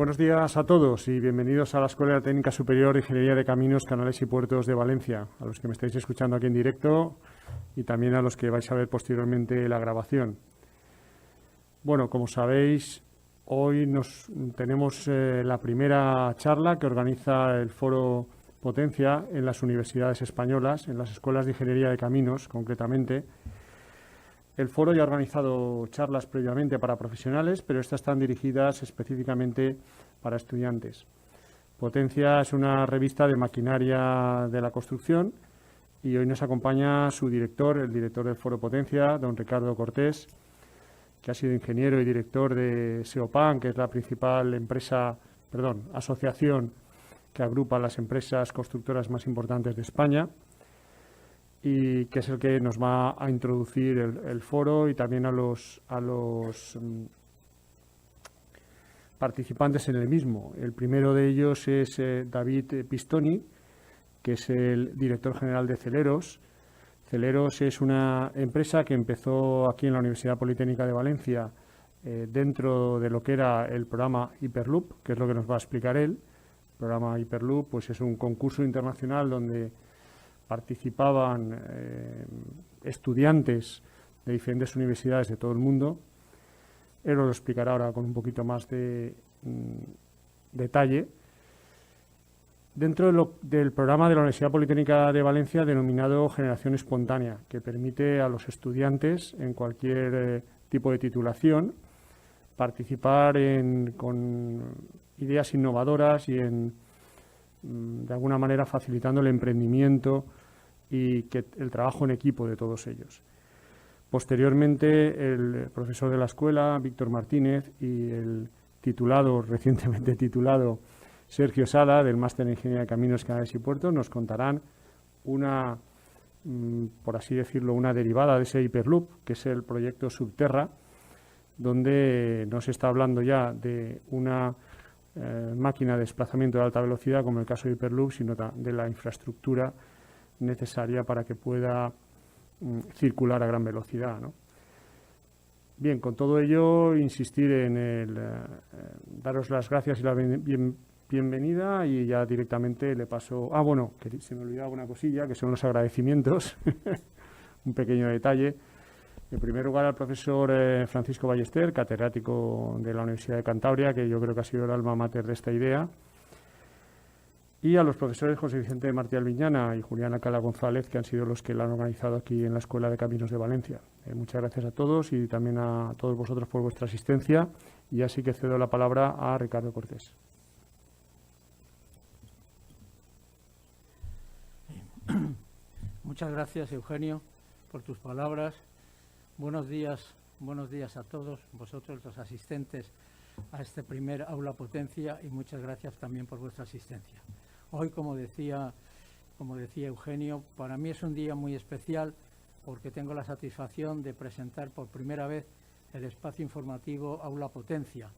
Buenos días a todos y bienvenidos a la Escuela Técnica Superior de Ingeniería de Caminos, Canales y Puertos de Valencia, a los que me estáis escuchando aquí en directo y también a los que vais a ver posteriormente la grabación. Bueno, como sabéis, hoy tenemos la primera charla que organiza el Foro Potencia en las universidades españolas, en las escuelas de Ingeniería de Caminos concretamente. El foro ya ha organizado charlas previamente para profesionales, pero estas están dirigidas específicamente para estudiantes. Potencia es una revista de maquinaria de la construcción y hoy nos acompaña su director, el director del Foro Potencia, don Ricardo Cortés, que ha sido ingeniero y director de SEOPAN, que es la principal asociación que agrupa las empresas constructoras más importantes de España, y que es el que nos va a introducir el foro y también a los participantes en el mismo. El primero de ellos es David Pistoni, que es el director general de Celeros. Celeros es una empresa que empezó aquí en la Universidad Politécnica de Valencia dentro de lo que era el programa Hyperloop, que es lo que nos va a explicar él. El programa Hyperloop pues es un concurso internacional donde participaban estudiantes de diferentes universidades de todo el mundo. Él os lo explicará ahora con un poquito más de detalle. Dentro del programa de la Universidad Politécnica de Valencia denominado Generación Espontánea, que permite a los estudiantes en cualquier tipo de titulación participar con ideas innovadoras y de alguna manera facilitando el emprendimiento y el trabajo en equipo de todos ellos. Posteriormente, el profesor de la escuela, Víctor Martínez, y el recientemente titulado, Sergio Sala, del Máster en Ingeniería de Caminos, Canales y Puertos, nos contarán por así decirlo, una derivada de ese Hyperloop, que es el proyecto Subterra, donde no se está hablando ya de una máquina de desplazamiento de alta velocidad, como el caso de Hyperloop, sino de la infraestructura necesaria para que pueda circular a gran velocidad, ¿no? Bien, con todo ello, insistir en daros las gracias y la bienvenida, y ya directamente le paso... bueno, que se me olvidaba una cosilla, que son los agradecimientos, un pequeño detalle. En primer lugar, al profesor Francisco Ballester, catedrático de la Universidad de Cantabria, que yo creo que ha sido el alma mater de esta idea, y a los profesores José Vicente Martí Alviñana y Juliana Cala González, que han sido los que la han organizado aquí en la Escuela de Caminos de Valencia. Muchas gracias a todos y también a todos vosotros por vuestra asistencia, y así que cedo la palabra a Ricardo Cortés. Muchas gracias, Eugenio, por tus palabras. Buenos días a todos vosotros, los asistentes a este primer Aula Potencia, y muchas gracias también por vuestra asistencia. Hoy, como decía Eugenio, para mí es un día muy especial porque tengo la satisfacción de presentar por primera vez el espacio informativo Aula Potencia,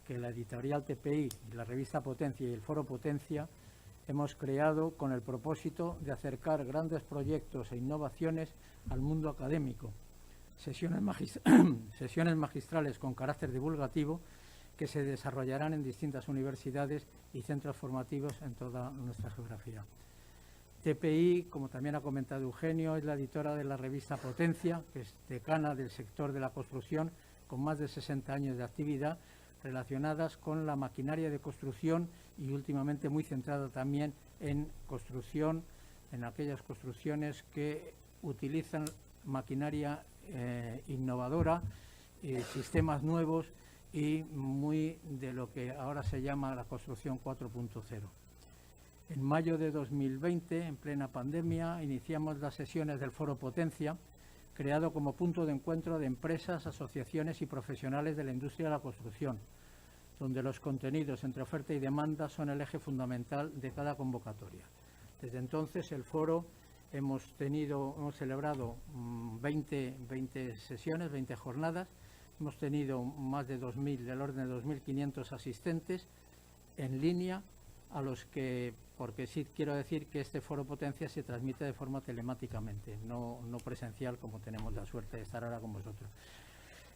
que la editorial TPI, la revista Potencia y el Foro Potencia hemos creado con el propósito de acercar grandes proyectos e innovaciones al mundo académico. Sesiones magistrales con carácter divulgativo que se desarrollarán en distintas universidades y centros formativos en toda nuestra geografía. TPI, como también ha comentado Eugenio, es la editora de la revista Potencia, que es decana del sector de la construcción, con más de 60 años de actividad relacionadas con la maquinaria de construcción y últimamente muy centrada también en construcción, en aquellas construcciones que utilizan maquinaria innovadora, sistemas nuevos y muy de lo que ahora se llama la construcción 4.0. En mayo de 2020, en plena pandemia, iniciamos las sesiones del Foro Potencia, creado como punto de encuentro de empresas, asociaciones y profesionales de la industria de la construcción, donde los contenidos entre oferta y demanda son el eje fundamental de cada convocatoria. Desde entonces, el foro hemos celebrado 20 sesiones, 20 jornadas. Hemos tenido más de 2.000, del orden de 2.500 asistentes en línea, a los que, porque sí quiero decir que este Foro Potencia se transmite de forma telemáticamente, no presencial, como tenemos la suerte de estar ahora con vosotros.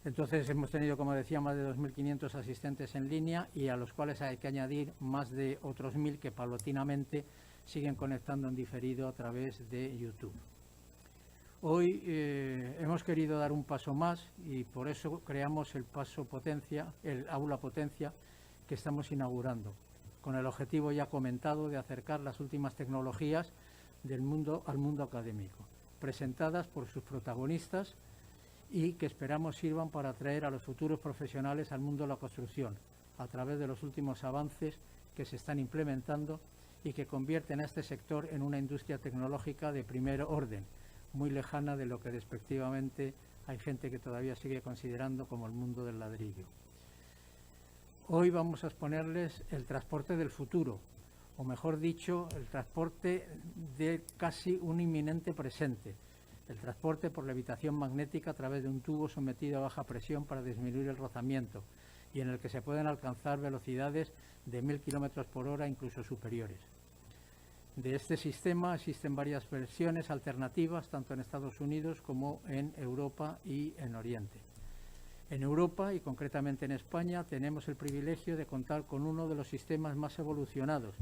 Entonces hemos tenido, como decía, más de 2.500 asistentes en línea y a los cuales hay que añadir más de otros 1.000 que paulatinamente siguen conectando en diferido a través de YouTube. Hoy hemos querido dar un paso más y por eso creamos el Aula Potencia que estamos inaugurando, con el objetivo ya comentado de acercar las últimas tecnologías del mundo al mundo académico, presentadas por sus protagonistas y que esperamos sirvan para atraer a los futuros profesionales al mundo de la construcción, a través de los últimos avances que se están implementando y que convierten a este sector en una industria tecnológica de primer orden, muy lejana de lo que despectivamente hay gente que todavía sigue considerando como el mundo del ladrillo. Hoy vamos a exponerles el transporte del futuro, o mejor dicho, el transporte de casi un inminente presente, el transporte por levitación magnética a través de un tubo sometido a baja presión para disminuir el rozamiento y en el que se pueden alcanzar velocidades de 1.000 km por hora, incluso superiores. De este sistema existen varias versiones alternativas, tanto en Estados Unidos como en Europa y en Oriente. En Europa, y concretamente en España, tenemos el privilegio de contar con uno de los sistemas más evolucionados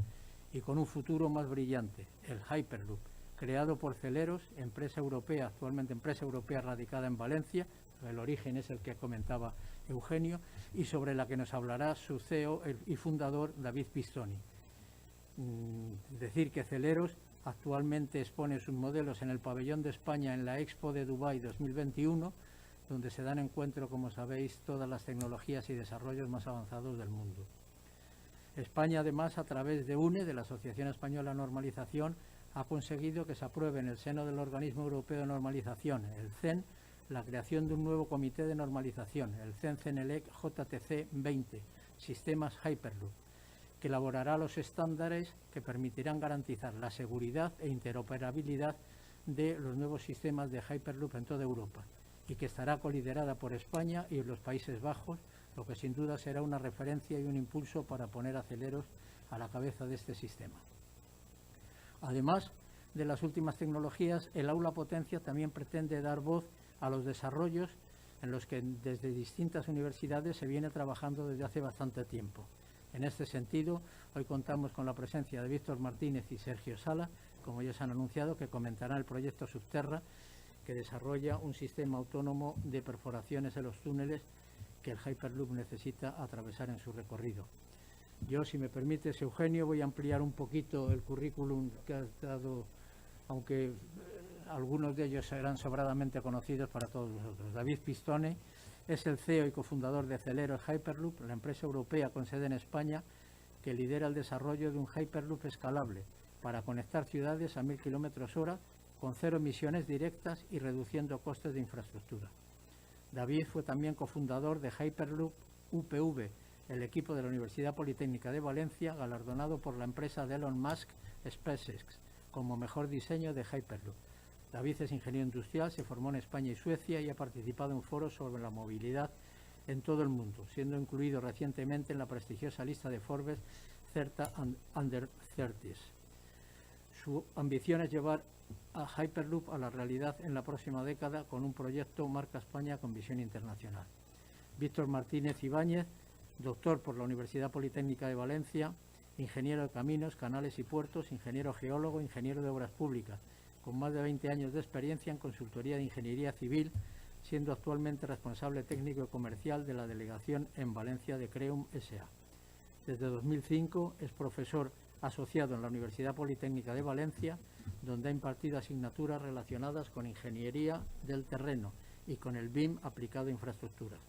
y con un futuro más brillante, el Hyperloop, creado por Celeros, empresa europea, actualmente empresa europea radicada en Valencia, el origen es el que comentaba Eugenio, y sobre la que nos hablará su CEO y fundador, David Pistoni. Decir que Celeros actualmente expone sus modelos en el pabellón de España en la Expo de Dubái 2021, donde se dan encuentro, como sabéis, todas las tecnologías y desarrollos más avanzados del mundo. España, además, a través de UNE, de la Asociación Española de Normalización, ha conseguido que se apruebe en el seno del Organismo Europeo de Normalización, el CEN, la creación de un nuevo comité de normalización, el CEN-CENELEC JTC 20, Sistemas Hyperloop, que elaborará los estándares que permitirán garantizar la seguridad e interoperabilidad de los nuevos sistemas de Hyperloop en toda Europa y que estará coliderada por España y los Países Bajos, lo que sin duda será una referencia y un impulso para poner a Celeros a la cabeza de este sistema. Además de las últimas tecnologías, el Aula Potencia también pretende dar voz a los desarrollos en los que desde distintas universidades se viene trabajando desde hace bastante tiempo. En este sentido, hoy contamos con la presencia de Víctor Martínez y Sergio Sala, como ya se han anunciado, que comentarán el proyecto Subterra, que desarrolla un sistema autónomo de perforaciones en los túneles que el Hyperloop necesita atravesar en su recorrido. Yo, si me permites, Eugenio, voy a ampliar un poquito el currículum que has dado, aunque algunos de ellos serán sobradamente conocidos para todos nosotros. David Pistoni es el CEO y cofundador de Celeros Hyperloop, la empresa europea con sede en España que lidera el desarrollo de un Hyperloop escalable para conectar ciudades a 1.000 km/h con cero emisiones directas y reduciendo costes de infraestructura. David fue también cofundador de Hyperloop UPV, el equipo de la Universidad Politécnica de Valencia, galardonado por la empresa de Elon Musk, SpaceX, como mejor diseño de Hyperloop. David es ingeniero industrial, se formó en España y Suecia y ha participado en foros sobre la movilidad en todo el mundo, siendo incluido recientemente en la prestigiosa lista de Forbes Certa Under 30. Su ambición es llevar a Hyperloop a la realidad en la próxima década con un proyecto Marca España con visión internacional. Víctor Martínez Ibáñez, doctor por la Universidad Politécnica de Valencia, ingeniero de caminos, canales y puertos, ingeniero geólogo, ingeniero de obras públicas, con más de 20 años de experiencia en consultoría de ingeniería civil, siendo actualmente responsable técnico y comercial de la delegación en Valencia de Creum S.A. Desde 2005 es profesor asociado en la Universidad Politécnica de Valencia, donde ha impartido asignaturas relacionadas con ingeniería del terreno y con el BIM aplicado a infraestructuras.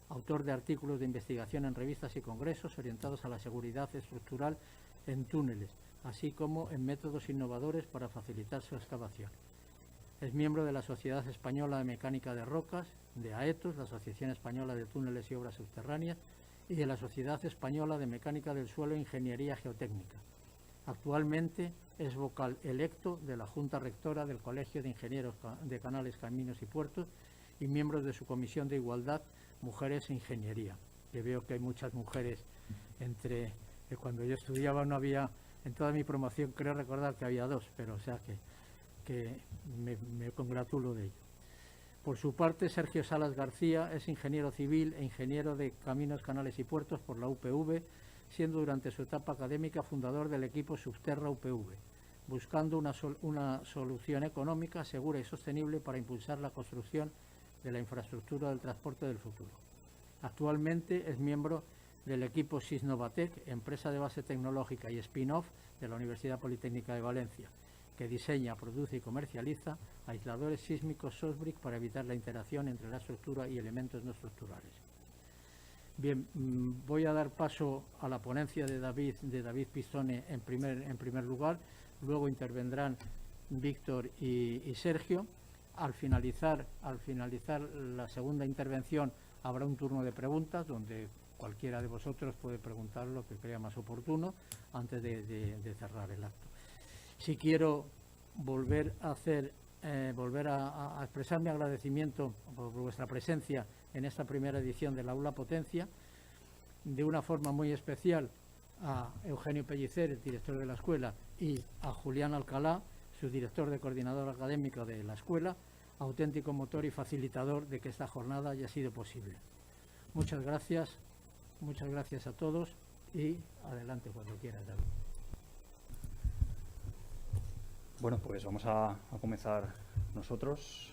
Autor de artículos de investigación en revistas y congresos orientados a la seguridad estructural en túneles, así como en métodos innovadores para facilitar su excavación. Es miembro de la Sociedad Española de Mecánica de Rocas, de AETUS, la Asociación Española de Túneles y Obras Subterráneas, y de la Sociedad Española de Mecánica del Suelo e Ingeniería Geotécnica. Actualmente es vocal electo de la Junta Rectora del Colegio de Ingenieros de Canales, Caminos y Puertos y miembro de su Comisión de Igualdad, Mujeres e Ingeniería. Que veo que hay muchas mujeres cuando yo estudiaba no había, en toda mi promoción creo recordar que había 2, pero o sea que me congratulo de ello. Por su parte, Sergio Salas García es ingeniero civil e ingeniero de Caminos, Canales y Puertos por la UPV, siendo durante su etapa académica fundador del equipo Subterra UPV, buscando una solución económica, segura y sostenible para impulsar la construcción de la infraestructura del transporte del futuro. Actualmente es miembro del equipo Sisnovatec, empresa de base tecnológica y spin-off de la Universidad Politécnica de Valencia, que diseña, produce y comercializa aisladores sísmicos SOSBRIC para evitar la interacción entre la estructura y elementos no estructurales. Bien, voy a dar paso a la ponencia de David Pizzone en primer lugar, luego intervendrán Víctor y Sergio. Al finalizar la segunda intervención habrá un turno de preguntas donde cualquiera de vosotros puede preguntar lo que crea más oportuno antes de cerrar el acto. Si quiero volver a expresar mi agradecimiento por vuestra presencia en esta primera edición del Aula Potencia, de una forma muy especial a Eugenio Pellicer, el director de la escuela, y a Julián Alcalá, su director de coordinador académico de la escuela, auténtico motor y facilitador de que esta jornada haya sido posible. Muchas gracias a todos y adelante cuando quieras, David. Bueno, pues vamos a comenzar nosotros.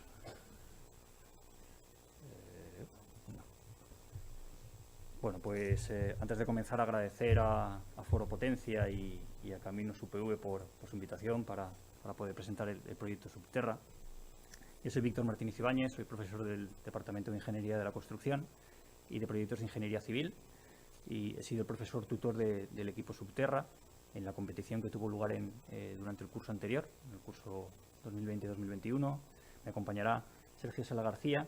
Bueno, pues antes de comenzar, agradecer a Foro Potencia y a Caminos UPV por su invitación para poder presentar el proyecto Subterra. Yo soy Víctor Martínez Ibáñez, soy profesor del Departamento de Ingeniería de la Construcción y de Proyectos de Ingeniería Civil, y he sido el profesor tutor del equipo Subterra en la competición que tuvo lugar durante el curso anterior, en el curso 2020-2021. Me acompañará Sergio Salas García,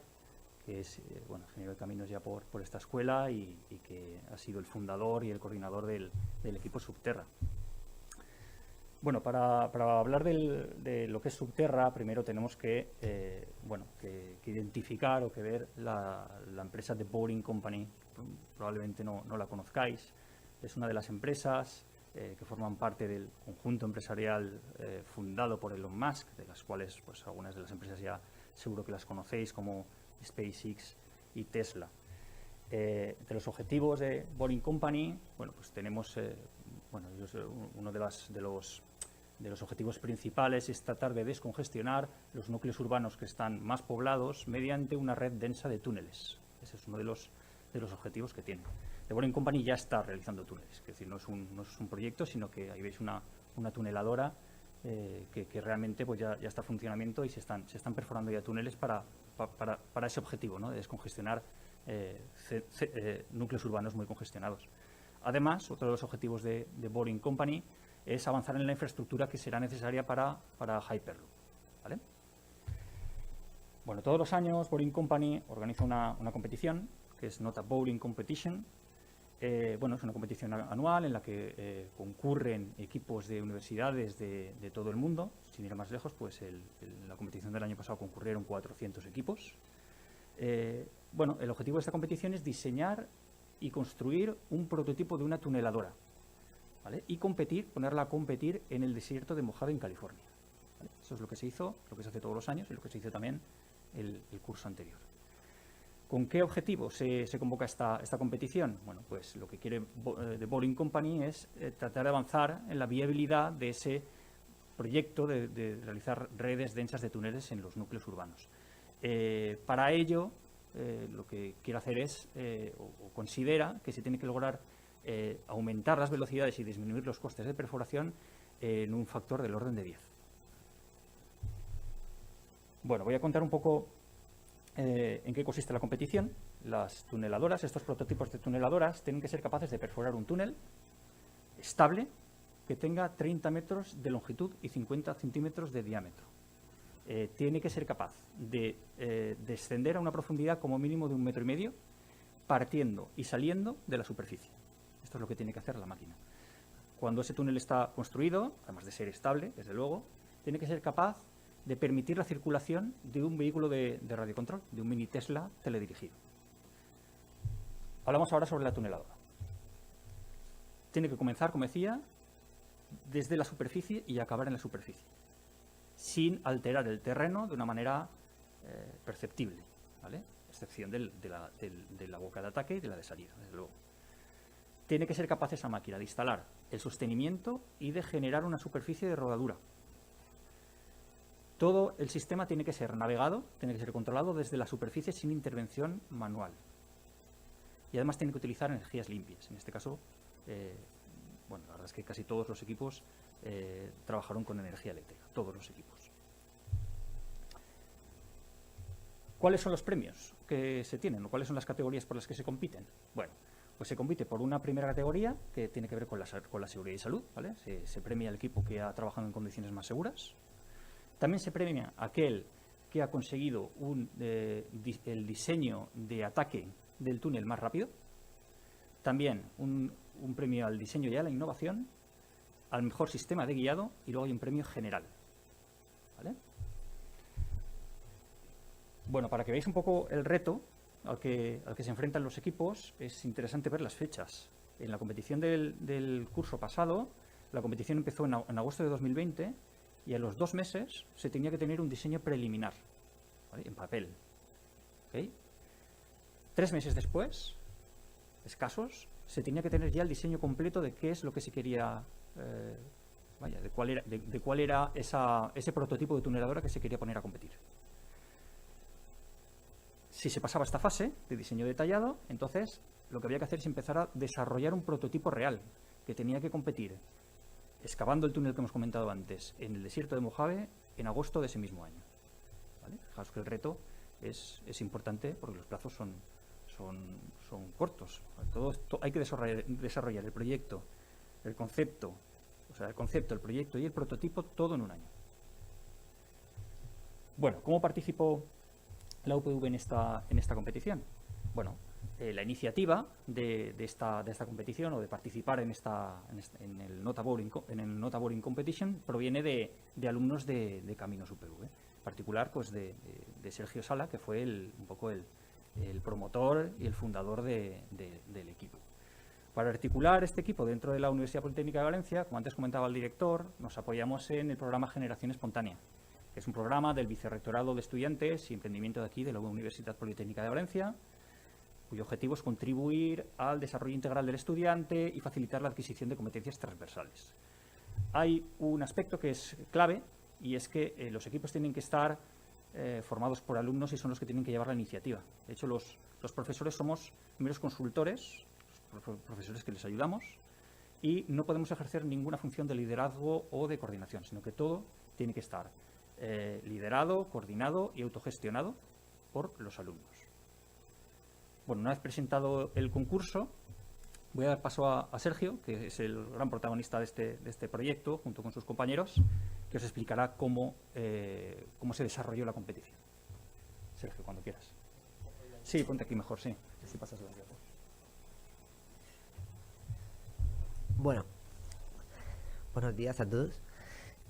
que es ingeniero de caminos ya por esta escuela y que ha sido el fundador y el coordinador del equipo Subterra. Bueno, para hablar de lo que es Subterra, primero tenemos que identificar o que ver la empresa The Boring Company. Probablemente no la conozcáis. Es una de las empresas que forman parte del conjunto empresarial fundado por Elon Musk, de las cuales pues algunas de las empresas ya seguro que las conocéis, como SpaceX y Tesla. Entre los objetivos de Boring Company, pues tenemos uno de los objetivos principales es tratar de descongestionar los núcleos urbanos que están más poblados mediante una red densa de túneles. Ese es uno de los objetivos que tiene. The Boring Company ya está realizando túneles, es decir, no es un proyecto, sino que ahí veis una tuneladora que realmente pues ya está en funcionamiento y se están perforando ya túneles para ese objetivo, ¿no?, de descongestionar núcleos urbanos muy congestionados. Además, otro de los objetivos de Boring Company es avanzar en la infraestructura que será necesaria para Hyperloop, ¿vale? Bueno, todos los años Boring Company organiza una competición que es Not a Boring Competition. Es una competición anual en la que concurren equipos de universidades de todo el mundo. Sin ir más lejos, pues en la competición del año pasado concurrieron 400 equipos. El objetivo de esta competición es diseñar y construir un prototipo de una tuneladora, ¿vale? Y ponerla a competir en el desierto de Mojave, en California, ¿vale? Eso es lo que se hizo, lo que se hace todos los años y lo que se hizo también el curso anterior. ¿Con qué objetivo se convoca esta competición? Bueno, pues lo que quiere The Boring Company es tratar de avanzar en la viabilidad de ese proyecto de realizar redes densas de túneles en los núcleos urbanos. Para ello, lo que quiere hacer es, o considera que se tiene que lograr aumentar las velocidades y disminuir los costes de perforación en un factor del orden de 10. Bueno, voy a contar un poco en qué consiste la competición. Las tuneladoras, estos prototipos de tuneladoras, tienen que ser capaces de perforar un túnel estable que tenga 30 metros de longitud y 50 centímetros de diámetro. Tiene que ser capaz de descender a una profundidad como mínimo de 1,5 metros, partiendo y saliendo de la superficie. Esto es lo que tiene que hacer la máquina. Cuando ese túnel está construido, además de ser estable, desde luego, tiene que ser capaz de permitir la circulación de un vehículo de radiocontrol, de un mini Tesla teledirigido. Hablamos ahora sobre la tuneladora. Tiene que comenzar, como decía, desde la superficie y acabar en la superficie, sin alterar el terreno de una manera perceptible, ¿vale? Excepción de la boca de ataque y de la de salida, desde luego. Tiene que ser capaz esa máquina de instalar el sostenimiento y de generar una superficie de rodadura. Todo el sistema tiene que ser navegado, tiene que ser controlado desde la superficie sin intervención manual. Y además tiene que utilizar energías limpias. En este caso, bueno, la verdad es que casi todos los equipos trabajaron con energía eléctrica, todos los equipos. ¿Cuáles son los premios que se tienen o cuáles son las categorías por las que se compiten? Bueno, pues se compite por una primera categoría que tiene que ver con la seguridad y salud, ¿vale? Se premia al equipo que ha trabajado en condiciones más seguras. También se premia a aquel que ha conseguido el diseño de ataque del túnel más rápido. También un premio al diseño y a la innovación, al mejor sistema de guiado, y luego hay un premio general, ¿vale? Bueno, para que veáis un poco el reto al que se enfrentan los equipos, es interesante ver las fechas. En la competición del curso pasado, la competición empezó en agosto de 2020 y a los 2 meses se tenía que tener un diseño preliminar, ¿vale? En papel. ¿Okay? 3 meses después, escasos, se tenía que tener ya el diseño completo de qué es lo que se quería, de cuál era ese prototipo de tuneladora que se quería poner a competir. Si se pasaba esta fase de diseño detallado, entonces lo que había que hacer es empezar a desarrollar un prototipo real que tenía que competir excavando el túnel que hemos comentado antes en el desierto de Mojave en agosto de ese mismo año, ¿vale? Fijaos que el reto es importante porque los plazos son cortos. Hay que desarrollar el proyecto, el concepto, el proyecto y el prototipo todo en un año. Bueno, ¿cómo participó la UPV en esta competición? Bueno, la iniciativa de esta competición o de participar en el Nota Boring Competition proviene de alumnos de Caminos UPV, en particular pues de Sergio Sala, que fue un poco el promotor y el fundador del equipo. Para articular este equipo dentro de la Universidad Politécnica de Valencia, como antes comentaba el director, nos apoyamos en el programa Generación Espontánea, que es un programa del Vicerrectorado de Estudiantes y Emprendimiento de aquí, de la Universidad Politécnica de Valencia, cuyo objetivo es contribuir al desarrollo integral del estudiante y facilitar la adquisición de competencias transversales. Hay un aspecto que es clave, y es que los equipos tienen que estar formados por alumnos y son los que tienen que llevar la iniciativa. De hecho, los profesores somos meros consultores, los profesores que les ayudamos, y no podemos ejercer ninguna función de liderazgo o de coordinación, sino que todo tiene que estar liderado, coordinado y autogestionado por los alumnos. Bueno, una vez presentado el concurso, voy a dar paso a Sergio, que es el gran protagonista de este proyecto, junto con sus compañeros, que os explicará cómo se desarrolló la competición. Sergio, cuando quieras. Sí, ponte aquí mejor, sí. Así pasas las diapositivas. Bueno, buenos días a todos.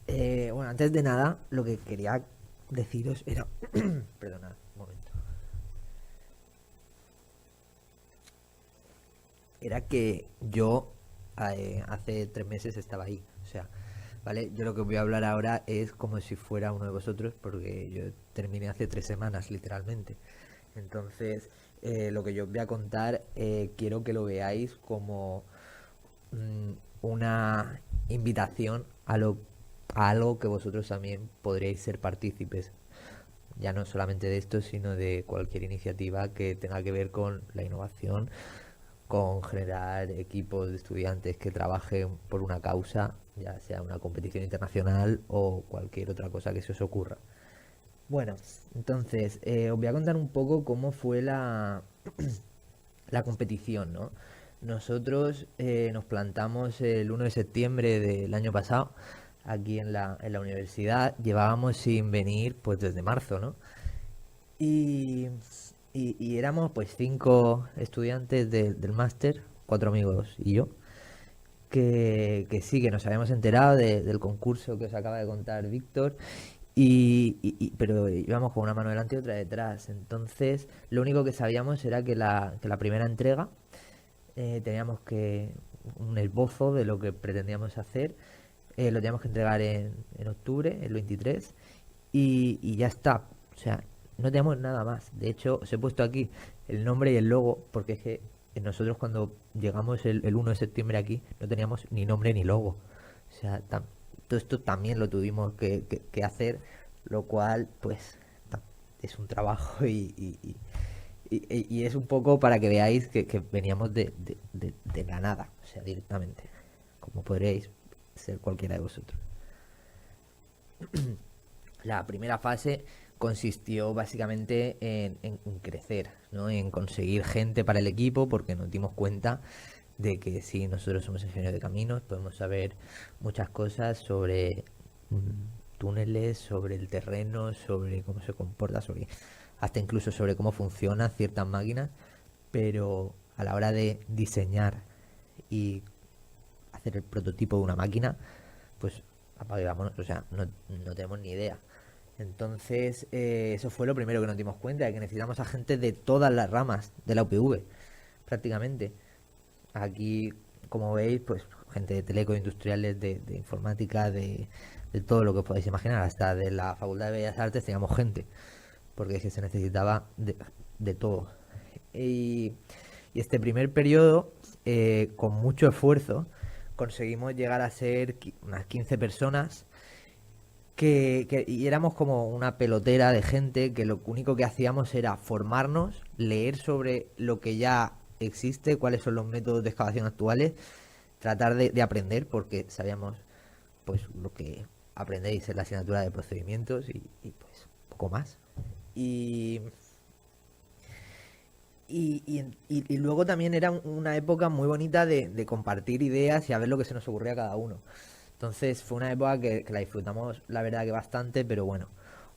Bueno, antes de nada, lo que quería deciros era... Perdonad, un momento. Era que yo hace 3 meses estaba ahí. O sea, ¿vale? Yo lo que voy a hablar ahora es como si fuera uno de vosotros, porque yo terminé hace 3 semanas, literalmente. Entonces, lo que yo os voy a contar, quiero que lo veáis como una invitación a algo que vosotros también podréis ser partícipes, ya no solamente de esto, sino de cualquier iniciativa que tenga que ver con la innovación, con generar equipos de estudiantes que trabajen por una causa, ya sea una competición internacional o cualquier otra cosa que se os ocurra. Bueno, entonces, os voy a contar un poco cómo fue la competición, ¿no? Nosotros nos plantamos el 1 de septiembre del año pasado aquí en la universidad. Llevábamos sin venir pues desde marzo, ¿no? Y éramos pues 5 estudiantes del máster, 4 amigos y yo, que sí, que nos habíamos enterado del concurso que os acaba de contar Víctor, pero íbamos con una mano delante y otra detrás. Entonces, lo único que sabíamos era que la primera entrega teníamos un esbozo de lo que pretendíamos hacer. Lo teníamos que entregar en octubre, el 23, y ya está. O sea, no tenemos nada más. De hecho, os he puesto aquí el nombre y el logo, porque es que nosotros cuando llegamos el 1 de septiembre aquí no teníamos ni nombre ni logo. O sea, todo esto también lo tuvimos que hacer, lo cual pues es un trabajo y es un poco para que veáis que veníamos de la nada, o sea, directamente, como podréis ser cualquiera de vosotros. La primera fase consistió básicamente en crecer, ¿no? En conseguir gente para el equipo, porque nos dimos cuenta de que si nosotros somos ingenieros de caminos, podemos saber muchas cosas sobre túneles, sobre el terreno, sobre cómo se comporta, sobre hasta incluso sobre cómo funcionan ciertas máquinas, pero a la hora de diseñar y hacer el prototipo de una máquina, pues apague y vámonos, o sea, no tenemos ni idea. Entonces, eso fue lo primero que nos dimos cuenta, de que necesitamos a gente de todas las ramas de la UPV, prácticamente. Aquí, como veis, pues gente de teleco, industriales, de informática, de todo lo que os podáis imaginar, hasta de la Facultad de Bellas Artes teníamos gente, porque es que se necesitaba de todo. Y este primer periodo, con mucho esfuerzo, conseguimos llegar a ser unas 15 personas, y éramos como una pelotera de gente que lo único que hacíamos era formarnos, leer sobre lo que ya existe, cuáles son los métodos de excavación actuales, tratar de aprender, porque sabíamos pues lo que aprendéis en la asignatura de procedimientos y pues poco más. Y luego también era una época muy bonita de compartir ideas y a ver lo que se nos ocurría a cada uno. Entonces fue una época que la disfrutamos, la verdad que bastante, pero bueno,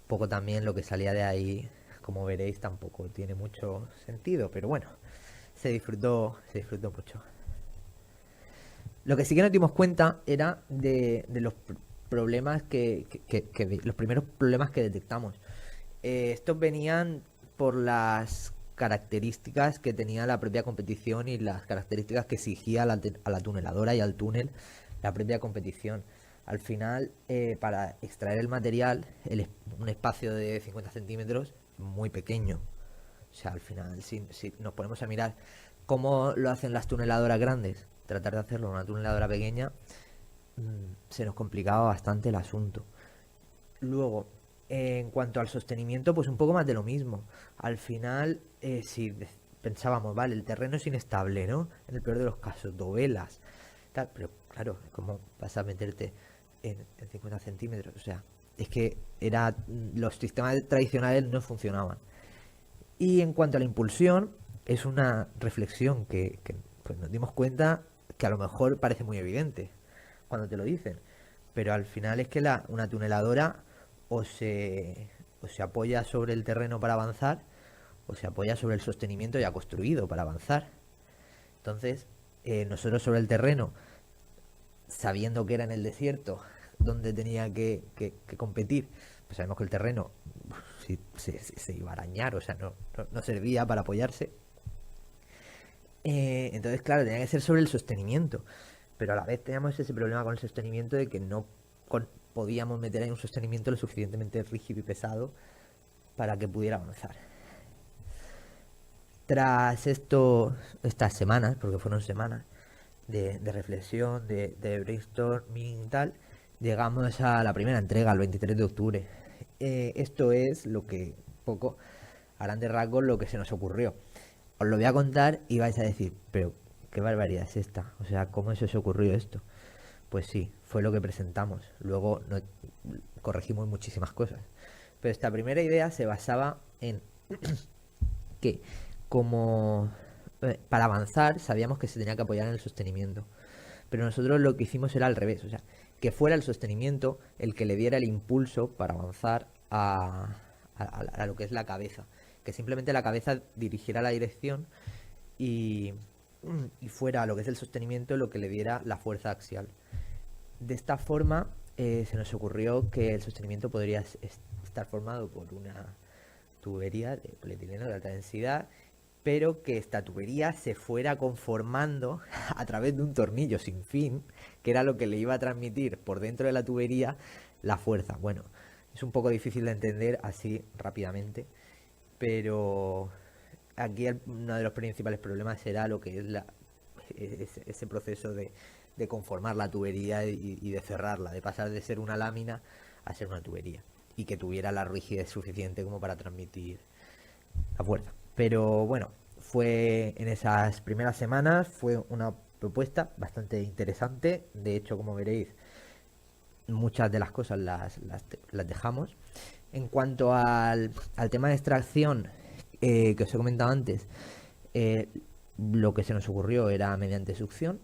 un poco también lo que salía de ahí, como veréis, tampoco tiene mucho sentido, pero bueno, se disfrutó mucho. Lo que sí que nos dimos cuenta era de los problemas los primeros problemas que detectamos. Estos venían por las características que tenía la propia competición y las características que exigía a la tuneladora y al túnel la propia competición. Al final, para extraer el material, un espacio de 50 centímetros muy pequeño. O sea, al final, si nos ponemos a mirar cómo lo hacen las tuneladoras grandes, tratar de hacerlo en una tuneladora pequeña, se nos complicaba bastante el asunto. Luego, en cuanto al sostenimiento, pues un poco más de lo mismo. Al final, si pensábamos, vale, el terreno es inestable, ¿no? En el peor de los casos, dovelas, tal, pero claro, ¿cómo vas a meterte en 50 centímetros? O sea, es que los sistemas tradicionales no funcionaban. Y en cuanto a la impulsión, es una reflexión que pues nos dimos cuenta que a lo mejor parece muy evidente cuando te lo dicen, pero al final es que una tuneladora o se apoya sobre el terreno para avanzar o se apoya sobre el sostenimiento ya construido para avanzar. Entonces, nosotros sobre el terreno, sabiendo que era en el desierto donde tenía que competir, pues sabemos que el terreno se iba a arañar, o sea, no servía para apoyarse. Entonces, claro, tenía que ser sobre el sostenimiento, pero a la vez teníamos ese problema con el sostenimiento de que no podíamos meter ahí un sostenimiento lo suficientemente rígido y pesado para que pudiera avanzar. Tras estas semanas, porque fueron semanas de reflexión, de brainstorming y tal, llegamos a la primera entrega, el 23 de octubre. Esto es lo que poco, a grandes rasgos, lo que se nos ocurrió. Os lo voy a contar y vais a decir, pero qué barbaridad es esta, o sea, ¿cómo se os ocurrió esto? Pues sí, fue lo que presentamos. Luego corregimos muchísimas cosas. Pero esta primera idea se basaba en que como para avanzar sabíamos que se tenía que apoyar en el sostenimiento. Pero nosotros lo que hicimos era al revés, o sea, que fuera el sostenimiento el que le diera el impulso para avanzar a lo que es la cabeza. Que simplemente la cabeza dirigiera la dirección y fuera lo que es el sostenimiento lo que le diera la fuerza axial. De esta forma se nos ocurrió que el sostenimiento podría estar formado por una tubería de polietileno de alta densidad, pero que esta tubería se fuera conformando a través de un tornillo sin fin, que era lo que le iba a transmitir por dentro de la tubería la fuerza. Bueno, es un poco difícil de entender así rápidamente. pero aquí uno de los principales problemas era lo que es ese proceso de conformar la tubería y de cerrarla, de pasar de ser una lámina a ser una tubería y que tuviera la rigidez suficiente como para transmitir la fuerza. Pero bueno, fue en esas primeras semanas, fue una propuesta bastante interesante. De hecho, como veréis, muchas de las cosas las dejamos. En cuanto al tema de extracción que os he comentado antes, lo que se nos ocurrió era mediante succión.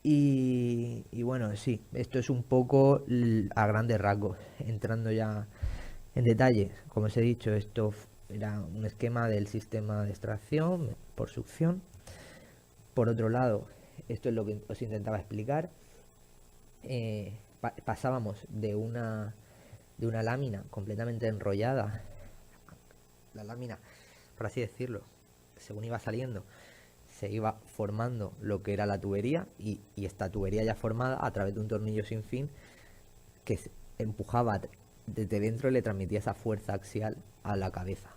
Y bueno, sí, esto es un poco a grandes rasgos. Entrando ya en detalle, como os he dicho, esto era un esquema del sistema de extracción por succión. Por otro lado, esto es lo que os intentaba explicar. Pasábamos de una lámina completamente enrollada, la lámina, por así decirlo, según iba saliendo, se iba formando lo que era la tubería y esta tubería ya formada a través de un tornillo sin fin que empujaba desde dentro y le transmitía esa fuerza axial a la cabeza.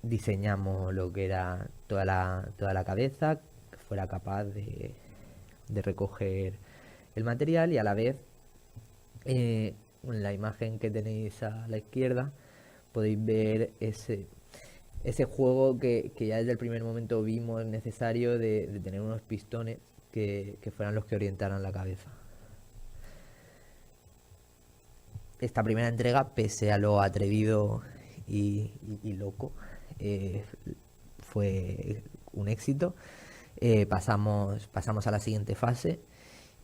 Diseñamos lo que era toda la cabeza, que fuera capaz de recoger el material, y a la vez en la imagen que tenéis a la izquierda podéis ver ese juego que ya desde el primer momento vimos necesario de tener unos pistones que fueran los que orientaran la cabeza. Esta primera entrega, pese a lo atrevido y loco, fue un éxito. Pasamos a la siguiente fase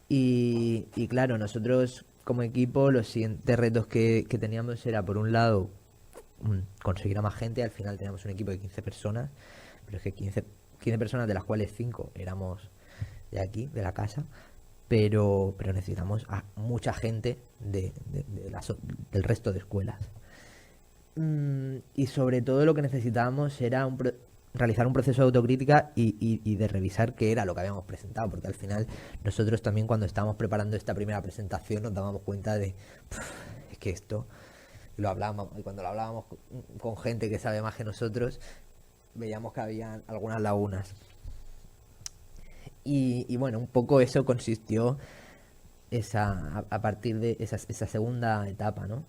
y claro, nosotros como equipo los siguientes retos que teníamos era, por un lado, conseguir a más gente. Al final teníamos un equipo de 15 personas, pero es que 15 personas, de las cuales 5 éramos de aquí, de la casa, pero necesitamos a mucha gente del resto de escuelas. Y sobre todo lo que necesitábamos era realizar un proceso de autocrítica y de revisar qué era lo que habíamos presentado, porque al final nosotros también, cuando estábamos preparando esta primera presentación, nos dábamos cuenta de es que esto lo hablábamos, y cuando lo hablábamos con gente que sabe más que nosotros, veíamos que había algunas lagunas. Y bueno, un poco eso consistió a partir de esa segunda etapa, ¿no?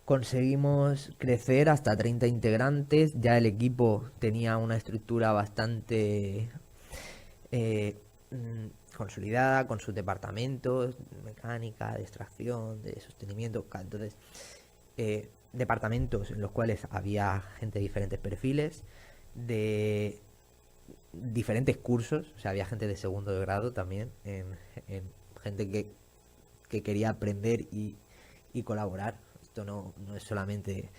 Conseguimos crecer hasta 30 integrantes. Ya el equipo tenía una estructura bastante consolidada, con sus departamentos, mecánica, de extracción, de sostenimiento. Entonces, departamentos en los cuales había gente de diferentes perfiles, de diferentes cursos. O sea, había gente de segundo de grado también, gente que quería aprender y colaborar. Esto no es solamente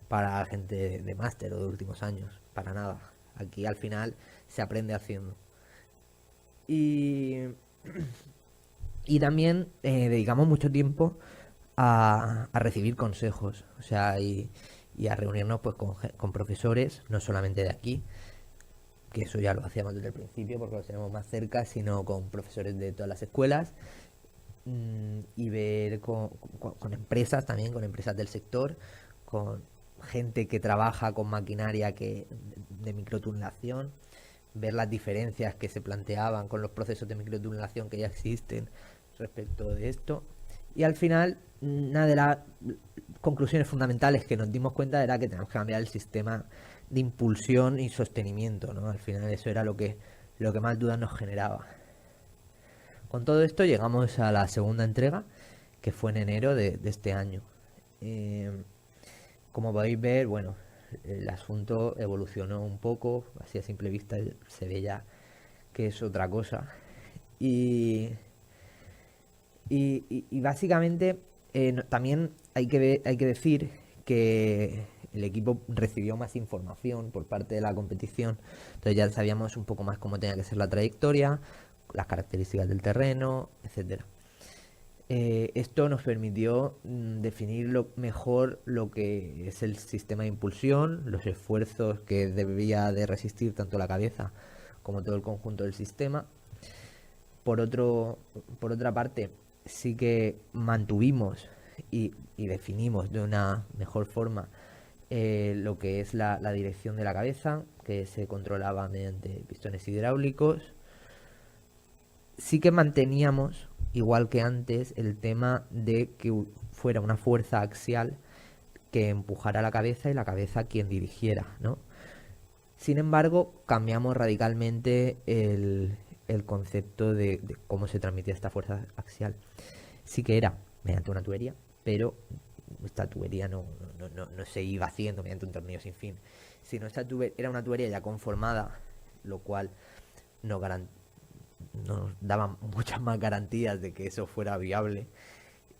para gente de máster o de últimos años, para nada. Aquí al final se aprende haciendo. Y también dedicamos mucho tiempo a recibir consejos, o sea, y a reunirnos pues con profesores, no solamente de aquí, que eso ya lo hacíamos desde el principio porque los tenemos más cerca, sino con profesores de todas las escuelas, y ver con empresas también, con empresas del sector, con gente que trabaja con maquinaria de microtunelación, ver las diferencias que se planteaban con los procesos de microtunelación que ya existen respecto de esto. Y al final, una de las conclusiones fundamentales que nos dimos cuenta era que tenemos que cambiar el sistema de impulsión y sostenimiento, ¿no? Al final eso era lo que más dudas nos generaba. Con todo esto llegamos a la segunda entrega, que fue en enero de este año. Como podéis ver, bueno, el asunto evolucionó un poco, así a simple vista se ve ya que es otra cosa. Y básicamente también hay que decir que el equipo recibió más información por parte de la competición. Entonces ya sabíamos un poco más cómo tenía que ser la trayectoria, las características del terreno, etcétera. Esto nos permitió definir mejor lo que es el sistema de impulsión, los esfuerzos que debía de resistir tanto la cabeza como todo el conjunto del sistema. Por otra parte, sí que mantuvimos y definimos de una mejor forma lo que es la dirección de la cabeza, que se controlaba mediante pistones hidráulicos. Sí que manteníamos, igual que antes, el tema de que fuera una fuerza axial que empujara la cabeza y la cabeza quien dirigiera, ¿no? Sin embargo, cambiamos radicalmente el concepto de cómo se transmitía esta fuerza axial. Sí que era mediante una tubería, pero esta tubería no se iba haciendo mediante un tornillo sin fin, sino era una tubería ya conformada, lo cual nos daba muchas más garantías de que eso fuera viable.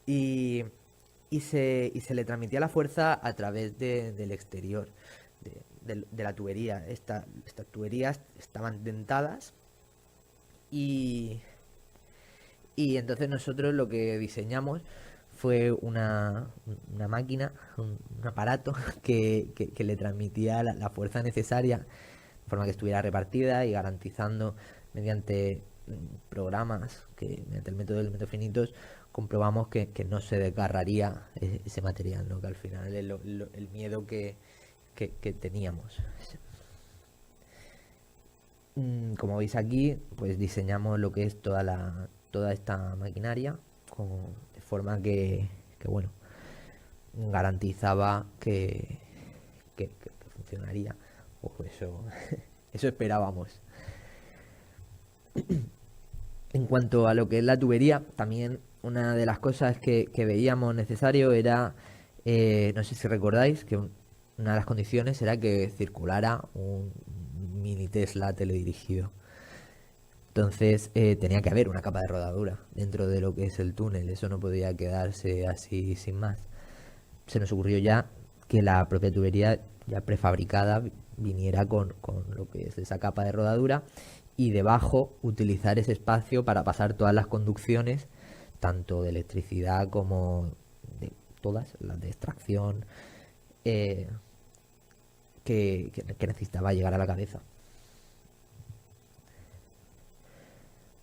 Y se le transmitía la fuerza a través del exterior, de la tubería. Estas tuberías estaban dentadas y entonces nosotros lo que diseñamos fue una máquina, un aparato que le transmitía la fuerza necesaria de forma que estuviera repartida y garantizando mediante programas que mediante el método de elementos finitos comprobamos que no se desgarraría ese material, ¿no? Que al final es el miedo que teníamos. Como veis aquí, pues diseñamos lo que es toda esta maquinaria de forma que bueno, garantizaba que funcionaría, o eso eso esperábamos. En cuanto a lo que es la tubería, también una de las cosas que veíamos necesario era, no sé si recordáis, que una de las condiciones era que circulara un mini Tesla teledirigido. Entonces tenía que haber una capa de rodadura dentro de lo que es el túnel, eso no podía quedarse así sin más. Se nos ocurrió ya que la propia tubería ya prefabricada viniera con lo que es esa capa de rodadura y debajo utilizar ese espacio para pasar todas las conducciones, tanto de electricidad como de todas las de extracción que necesitaba llegar a la cabeza.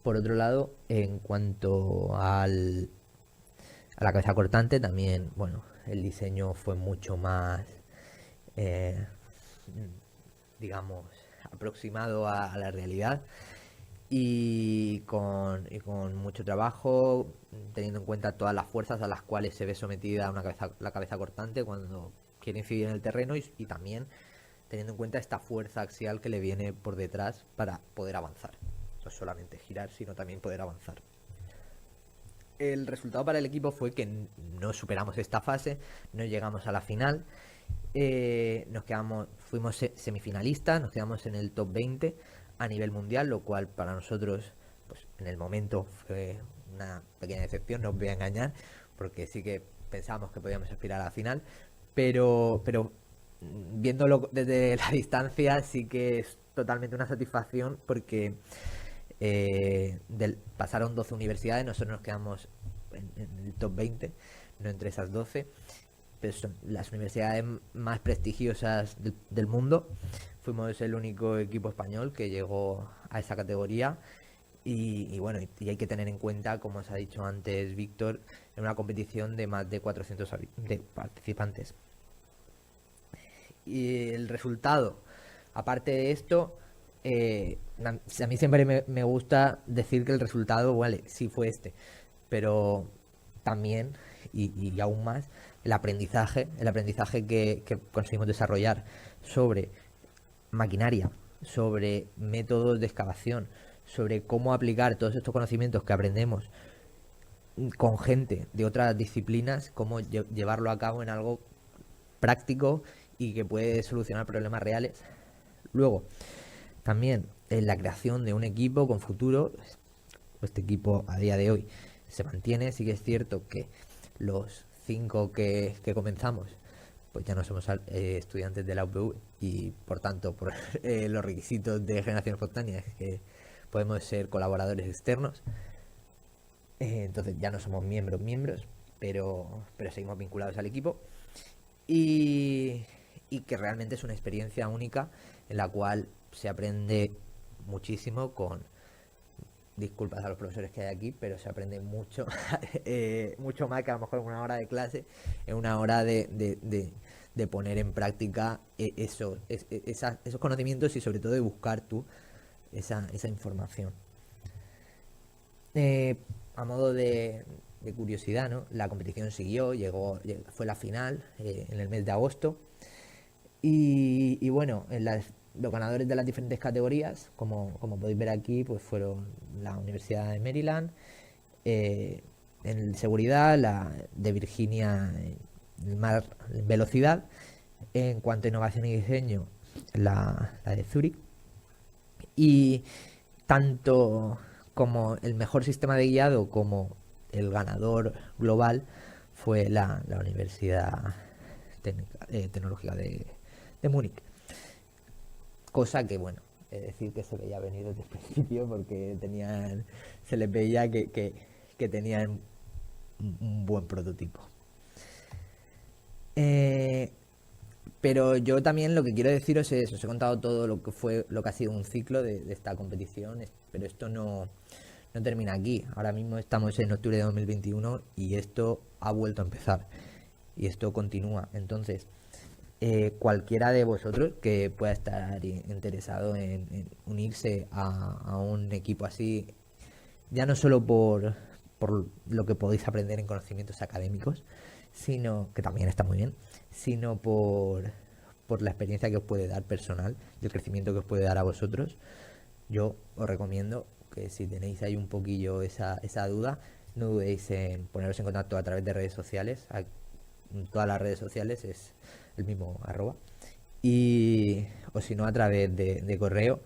Por otro lado, en cuanto a la cabeza cortante, también, bueno, el diseño fue mucho más, digamos, aproximado a la realidad y con mucho trabajo, teniendo en cuenta todas las fuerzas a las cuales se ve sometida la cabeza cortante cuando quiere incidir en el terreno y también teniendo en cuenta esta fuerza axial que le viene por detrás para poder avanzar. No solamente girar, sino también poder avanzar. El resultado para el equipo fue que no superamos esta fase, no llegamos a la final, fuimos semifinalistas, nos quedamos en el top 20 a nivel mundial, lo cual para nosotros, pues en el momento fue una pequeña decepción, no os voy a engañar, porque sí que pensábamos que podíamos aspirar a la final, pero viéndolo desde la distancia sí que es totalmente una satisfacción porque pasaron 12 universidades, nosotros nos quedamos en el top 20, no entre esas 12, pero son las universidades más prestigiosas del mundo. Fuimos el único equipo español que llegó a esa categoría y bueno, y hay que tener en cuenta, como os ha dicho antes Víctor, en una competición de más de 400 de participantes. Y el resultado, aparte de esto, a mí siempre me gusta decir que el resultado, vale, sí fue este, pero también, y aún más, el aprendizaje que conseguimos desarrollar sobre maquinaria, sobre métodos de excavación, sobre cómo aplicar todos estos conocimientos que aprendemos con gente de otras disciplinas, cómo llevarlo a cabo en algo práctico y que puede solucionar problemas reales. Luego, también en la creación de un equipo con futuro. Este equipo a día de hoy se mantiene. Sí que es cierto que los 5 que comenzamos pues ya no somos estudiantes de la UPV y por tanto por los requisitos de generación espontánea es que podemos ser colaboradores externos. Entonces ya no somos miembros, pero seguimos vinculados al equipo y que realmente es una experiencia única en la cual se aprende muchísimo disculpas a los profesores que hay aquí, pero se aprende mucho, mucho más que a lo mejor en una hora de clase, en una hora de de poner en práctica esos conocimientos y sobre todo de buscar tú esa información. A modo de curiosidad, ¿no? La competición siguió, fue la final en el mes de agosto y bueno, los ganadores de las diferentes categorías, como podéis ver aquí, pues fueron la Universidad de Maryland, en seguridad, la de Virginia en velocidad, en cuanto a innovación y diseño, la de Zurich, y tanto como el mejor sistema de guiado como el ganador global fue la Universidad Tecnológica de Múnich. Cosa que, bueno, es decir, que se veía venir desde el principio porque se les veía que tenían un buen prototipo. Pero yo también lo que quiero deciros es, os he contado todo lo que ha sido un ciclo de esta competición, pero esto no termina aquí. Ahora mismo estamos en octubre de 2021 y esto ha vuelto a empezar y esto continúa. Entonces, cualquiera de vosotros que pueda estar interesado en unirse a un equipo así, ya no solo por lo que podéis aprender en conocimientos académicos, sino que también está muy bien, sino por la experiencia que os puede dar personal y el crecimiento que os puede dar a vosotros, yo os recomiendo que si tenéis ahí un poquillo esa duda, no dudéis en poneros en contacto a través de redes sociales. En todas las redes sociales es el mismo @, o si no a través de correo,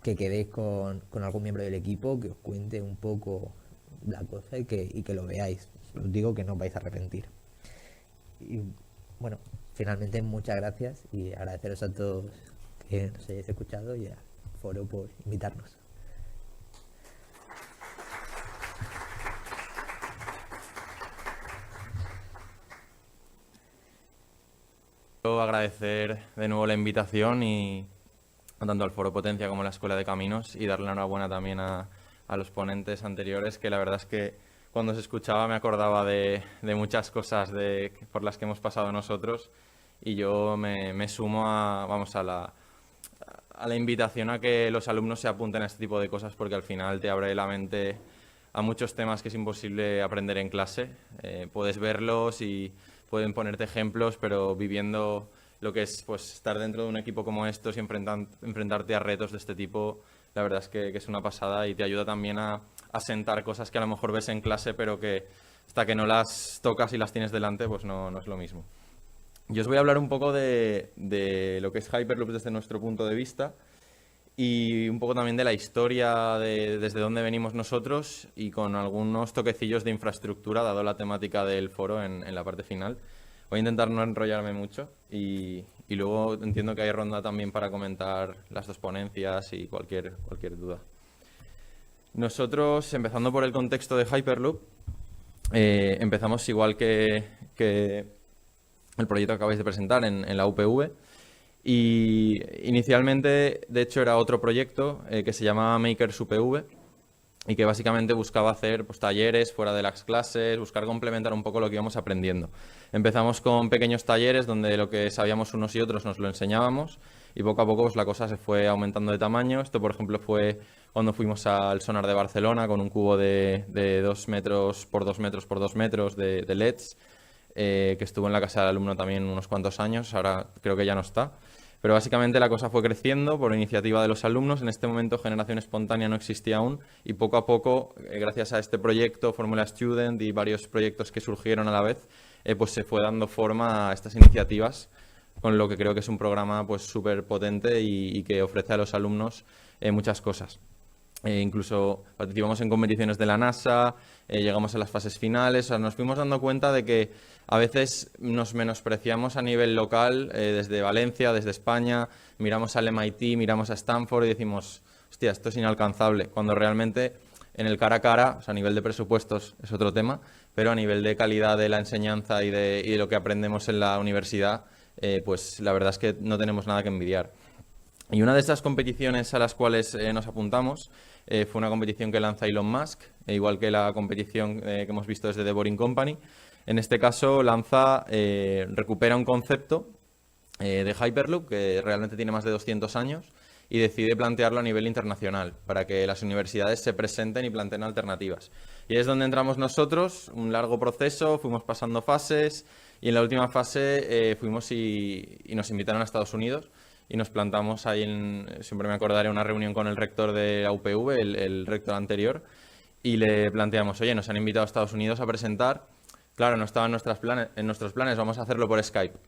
que quedéis con algún miembro del equipo que os cuente un poco la cosa y que lo veáis. Os digo que no os vais a arrepentir. Y bueno, finalmente muchas gracias y agradeceros a todos que nos hayáis escuchado y al foro por invitarnos. Quiero agradecer de nuevo la invitación y tanto al Foro Potencia como a la Escuela de Caminos y darle la enhorabuena también a los ponentes anteriores, que la verdad es que cuando se escuchaba me acordaba de muchas cosas por las que hemos pasado nosotros y yo me sumo a la invitación a que los alumnos se apunten a este tipo de cosas porque al final te abre la mente a muchos temas que es imposible aprender en clase. Puedes verlos y pueden ponerte ejemplos, pero viviendo lo que es pues estar dentro de un equipo como estos y enfrentarte a retos de este tipo, la verdad es que es una pasada y te ayuda también a sentar cosas que a lo mejor ves en clase, pero que hasta que no las tocas y las tienes delante, pues no es lo mismo. Yo os voy a hablar un poco de lo que es Hyperloop desde nuestro punto de vista y un poco también de la historia desde dónde venimos nosotros y con algunos toquecillos de infraestructura, dado la temática del foro en la parte final. Voy a intentar no enrollarme mucho y luego entiendo que hay ronda también para comentar las dos ponencias y cualquier duda. Nosotros, empezando por el contexto de Hyperloop, empezamos igual que el proyecto que acabáis de presentar en la UPV. Y inicialmente, de hecho, era otro proyecto que se llamaba Makers UPV y que básicamente buscaba hacer pues, talleres fuera de las clases, buscar complementar un poco lo que íbamos aprendiendo. Empezamos con pequeños talleres donde lo que sabíamos unos y otros nos lo enseñábamos y poco a poco pues, la cosa se fue aumentando de tamaño. Esto, por ejemplo, fue cuando fuimos al Sonar de Barcelona con un cubo de 2 metros por 2 metros por 2 metros de LEDs, que estuvo en la casa del alumno también unos cuantos años, ahora creo que ya no está. Pero básicamente la cosa fue creciendo por iniciativa de los alumnos. En este momento Generación Espontánea no existía aún y poco a poco, gracias a este proyecto, Fórmula Student y varios proyectos que surgieron a la vez, pues se fue dando forma a estas iniciativas, con lo que creo que es un programa pues súper potente y que ofrece a los alumnos muchas cosas. Incluso participamos en competiciones de la NASA, llegamos a las fases finales, o sea, nos fuimos dando cuenta de que a veces nos menospreciamos a nivel local, desde Valencia, desde España, miramos al MIT, miramos a Stanford y decimos, hostia, esto es inalcanzable, cuando realmente en el cara a cara, o sea, a nivel de presupuestos es otro tema, pero a nivel de calidad de la enseñanza y de lo que aprendemos en la universidad, pues la verdad es que no tenemos nada que envidiar. Y una de estas competiciones a las cuales nos apuntamos fue una competición que lanza Elon Musk, igual que la competición que hemos visto desde The Boring Company, En este caso, Lanza recupera un concepto de Hyperloop que realmente tiene más de 200 años y decide plantearlo a nivel internacional para que las universidades se presenten y planteen alternativas. Y es donde entramos nosotros, un largo proceso, fuimos pasando fases y en la última fase fuimos y nos invitaron a Estados Unidos y nos plantamos ahí, siempre me acordaré, una reunión con el rector de la UPV, el rector anterior, y le planteamos, oye, nos han invitado a Estados Unidos a presentar, claro, no estaba en nuestros planes, vamos a hacerlo por Skype.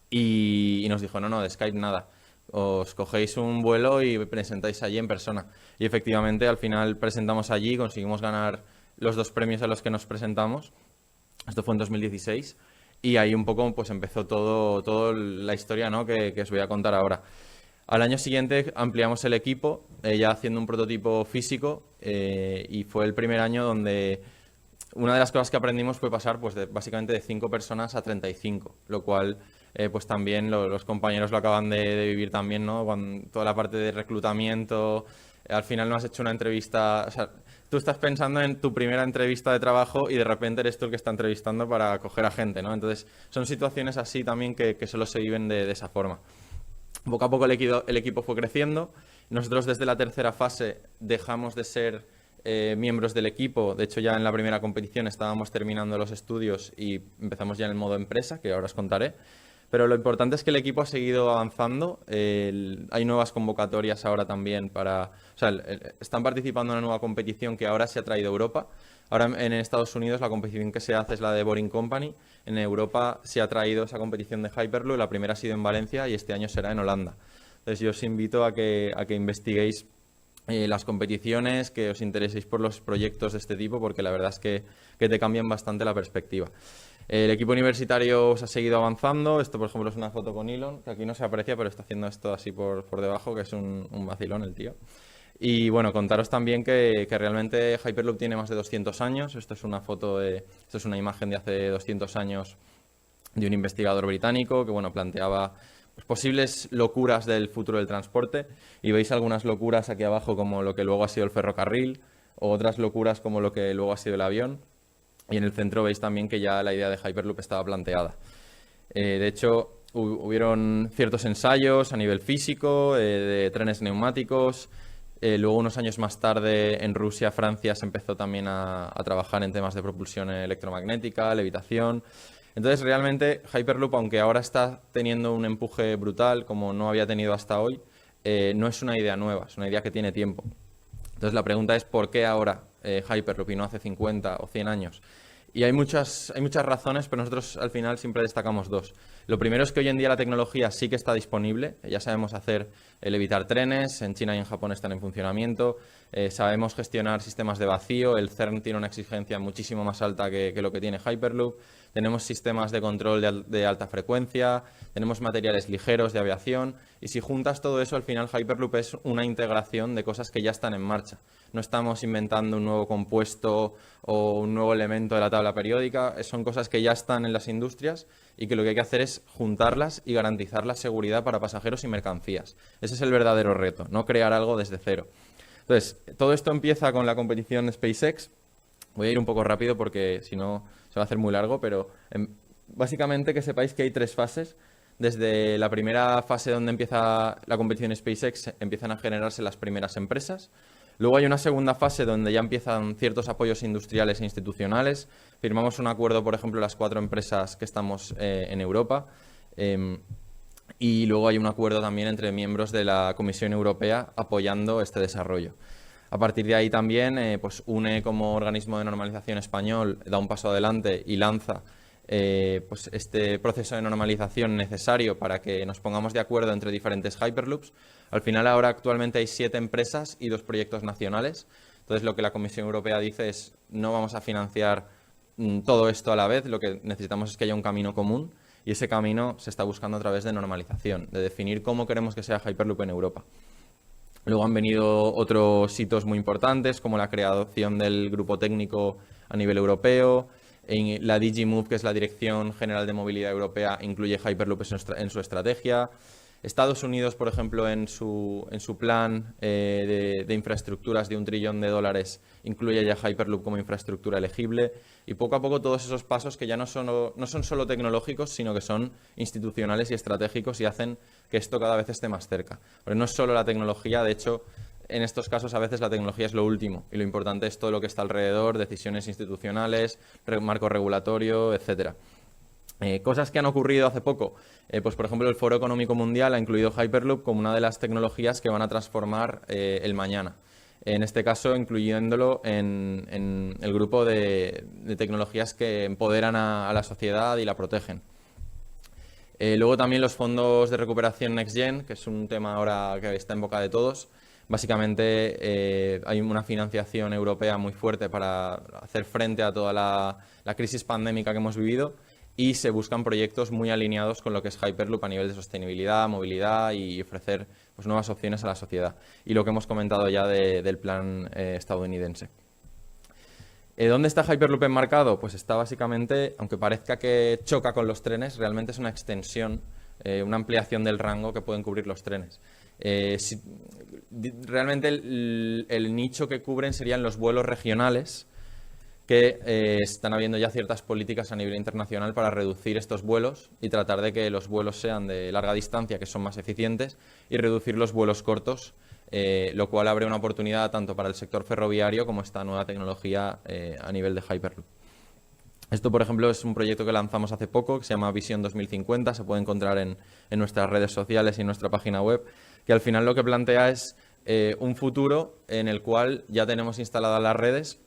Y nos dijo, no, de Skype nada. Os cogéis un vuelo y presentáis allí en persona. Y efectivamente, al final presentamos allí, conseguimos ganar los 2 premios a los que nos presentamos. Esto fue en 2016. Y ahí un poco pues empezó todo la historia, ¿no?, que os voy a contar ahora. Al año siguiente ampliamos el equipo, ya haciendo un prototipo físico, y fue el primer año donde una de las cosas que aprendimos fue pasar pues básicamente de 5 personas a 35, lo cual pues también los compañeros lo acaban de vivir también, ¿no? Con toda la parte de reclutamiento, al final no has hecho una entrevista, o sea, tú estás pensando en tu primera entrevista de trabajo y de repente eres tú el que está entrevistando para coger a gente, ¿no? Entonces son situaciones así también que solo se viven de esa forma. Poco a poco el equipo fue creciendo. Nosotros desde la tercera fase dejamos de ser miembros del equipo. De hecho, ya en la primera competición estábamos terminando los estudios y empezamos ya en el modo empresa, que ahora os contaré. Pero lo importante es que el equipo ha seguido avanzando. Hay nuevas convocatorias ahora también están participando en una nueva competición que ahora se ha traído a Europa. Ahora en Estados Unidos la competición que se hace es la de Boring Company. En Europa se ha traído esa competición de Hyperloop. La primera ha sido en Valencia y este año será en Holanda. Entonces yo os invito a que investiguéis las competiciones, que os intereséis por los proyectos de este tipo, porque la verdad es que te cambian bastante la perspectiva. El equipo universitario se ha seguido avanzando. Esto, por ejemplo, es una foto con Elon, que aquí no se aprecia, pero está haciendo esto así por debajo, que es un vacilón el tío. Y bueno, contaros también que realmente Hyperloop tiene más de 200 años. Esto es una imagen de hace 200 años de un investigador británico que planteaba posibles locuras del futuro del transporte, y veis algunas locuras aquí abajo como lo que luego ha sido el ferrocarril, o otras locuras como lo que luego ha sido el avión, y en el centro veis también que ya la idea de Hyperloop estaba planteada. De hecho, hubieron ciertos ensayos a nivel físico de trenes neumáticos. Luego, unos años más tarde, en Rusia, Francia, se empezó también a trabajar en temas de propulsión electromagnética, levitación. Entonces, realmente, Hyperloop, aunque ahora está teniendo un empuje brutal, como no había tenido hasta hoy, no es una idea nueva, es una idea que tiene tiempo. Entonces, la pregunta es, ¿por qué ahora Hyperloop y no hace 50 o 100 años? Y hay muchas razones, pero nosotros al final siempre destacamos 2. Lo primero es que hoy en día la tecnología sí que está disponible. Ya sabemos hacer levitar trenes, en China y en Japón están en funcionamiento. Sabemos gestionar sistemas de vacío. El CERN tiene una exigencia muchísimo más alta que lo que tiene Hyperloop. Tenemos sistemas de control de alta frecuencia, tenemos materiales ligeros de aviación, y si juntas todo eso, al final Hyperloop es una integración de cosas que ya están en marcha. No estamos inventando un nuevo compuesto o un nuevo elemento de la tabla periódica, son cosas que ya están en las industrias y que lo que hay que hacer es juntarlas y garantizar la seguridad para pasajeros y mercancías. Ese es el verdadero reto, no crear algo desde cero. Entonces, todo esto empieza con la competición SpaceX. Voy a ir un poco rápido porque si no se va a hacer muy largo, pero básicamente que sepáis que hay 3 fases. Desde la primera fase donde empieza la competición SpaceX empiezan a generarse las primeras empresas. Luego hay una segunda fase donde ya empiezan ciertos apoyos industriales e institucionales. Firmamos un acuerdo, por ejemplo, las 4 empresas que estamos en Europa. Y luego hay un acuerdo también entre miembros de la Comisión Europea apoyando este desarrollo. A partir de ahí también, pues UNE como organismo de normalización español da un paso adelante y lanza pues este proceso de normalización necesario para que nos pongamos de acuerdo entre diferentes Hyperloops. Al final ahora actualmente hay 7 empresas y 2 proyectos nacionales. Entonces lo que la Comisión Europea dice es no vamos a financiar todo esto a la vez, lo que necesitamos es que haya un camino común, y ese camino se está buscando a través de normalización, de definir cómo queremos que sea Hyperloop en Europa. Luego han venido otros hitos muy importantes, como la creación del grupo técnico a nivel europeo. La DigiMove, que es la Dirección General de Movilidad Europea, incluye Hyperloop en su estrategia. Estados Unidos, por ejemplo, en su plan de infraestructuras de $1 trillón, incluye ya Hyperloop como infraestructura elegible. Y poco a poco todos esos pasos que ya no son solo tecnológicos, sino que son institucionales y estratégicos y hacen que esto cada vez esté más cerca. Porque no es solo la tecnología, de hecho, en estos casos a veces la tecnología es lo último y lo importante es todo lo que está alrededor, decisiones institucionales, marco regulatorio, etcétera. Cosas que han ocurrido hace poco, pues por ejemplo el Foro Económico Mundial ha incluido Hyperloop como una de las tecnologías que van a transformar el mañana. En este caso incluyéndolo en el grupo de tecnologías que empoderan a la sociedad y la protegen. Luego también los fondos de recuperación Next Gen, que es un tema ahora que está en boca de todos. Básicamente hay una financiación europea muy fuerte para hacer frente a toda la crisis pandémica que hemos vivido y se buscan proyectos muy alineados con lo que es Hyperloop a nivel de sostenibilidad, movilidad y ofrecer pues, nuevas opciones a la sociedad. Y lo que hemos comentado ya del plan estadounidense. ¿Dónde está Hyperloop enmarcado? Pues está básicamente, aunque parezca que choca con los trenes, realmente es una extensión, una ampliación del rango que pueden cubrir los trenes. Realmente el nicho que cubren serían los vuelos regionales, que están habiendo ya ciertas políticas a nivel internacional para reducir estos vuelos y tratar de que los vuelos sean de larga distancia, que son más eficientes, y reducir los vuelos cortos, lo cual abre una oportunidad tanto para el sector ferroviario como esta nueva tecnología a nivel de Hyperloop. Esto, por ejemplo, es un proyecto que lanzamos hace poco, que se llama Visión 2050, se puede encontrar en nuestras redes sociales y en nuestra página web, que al final lo que plantea es un futuro en el cual ya tenemos instaladas las redes.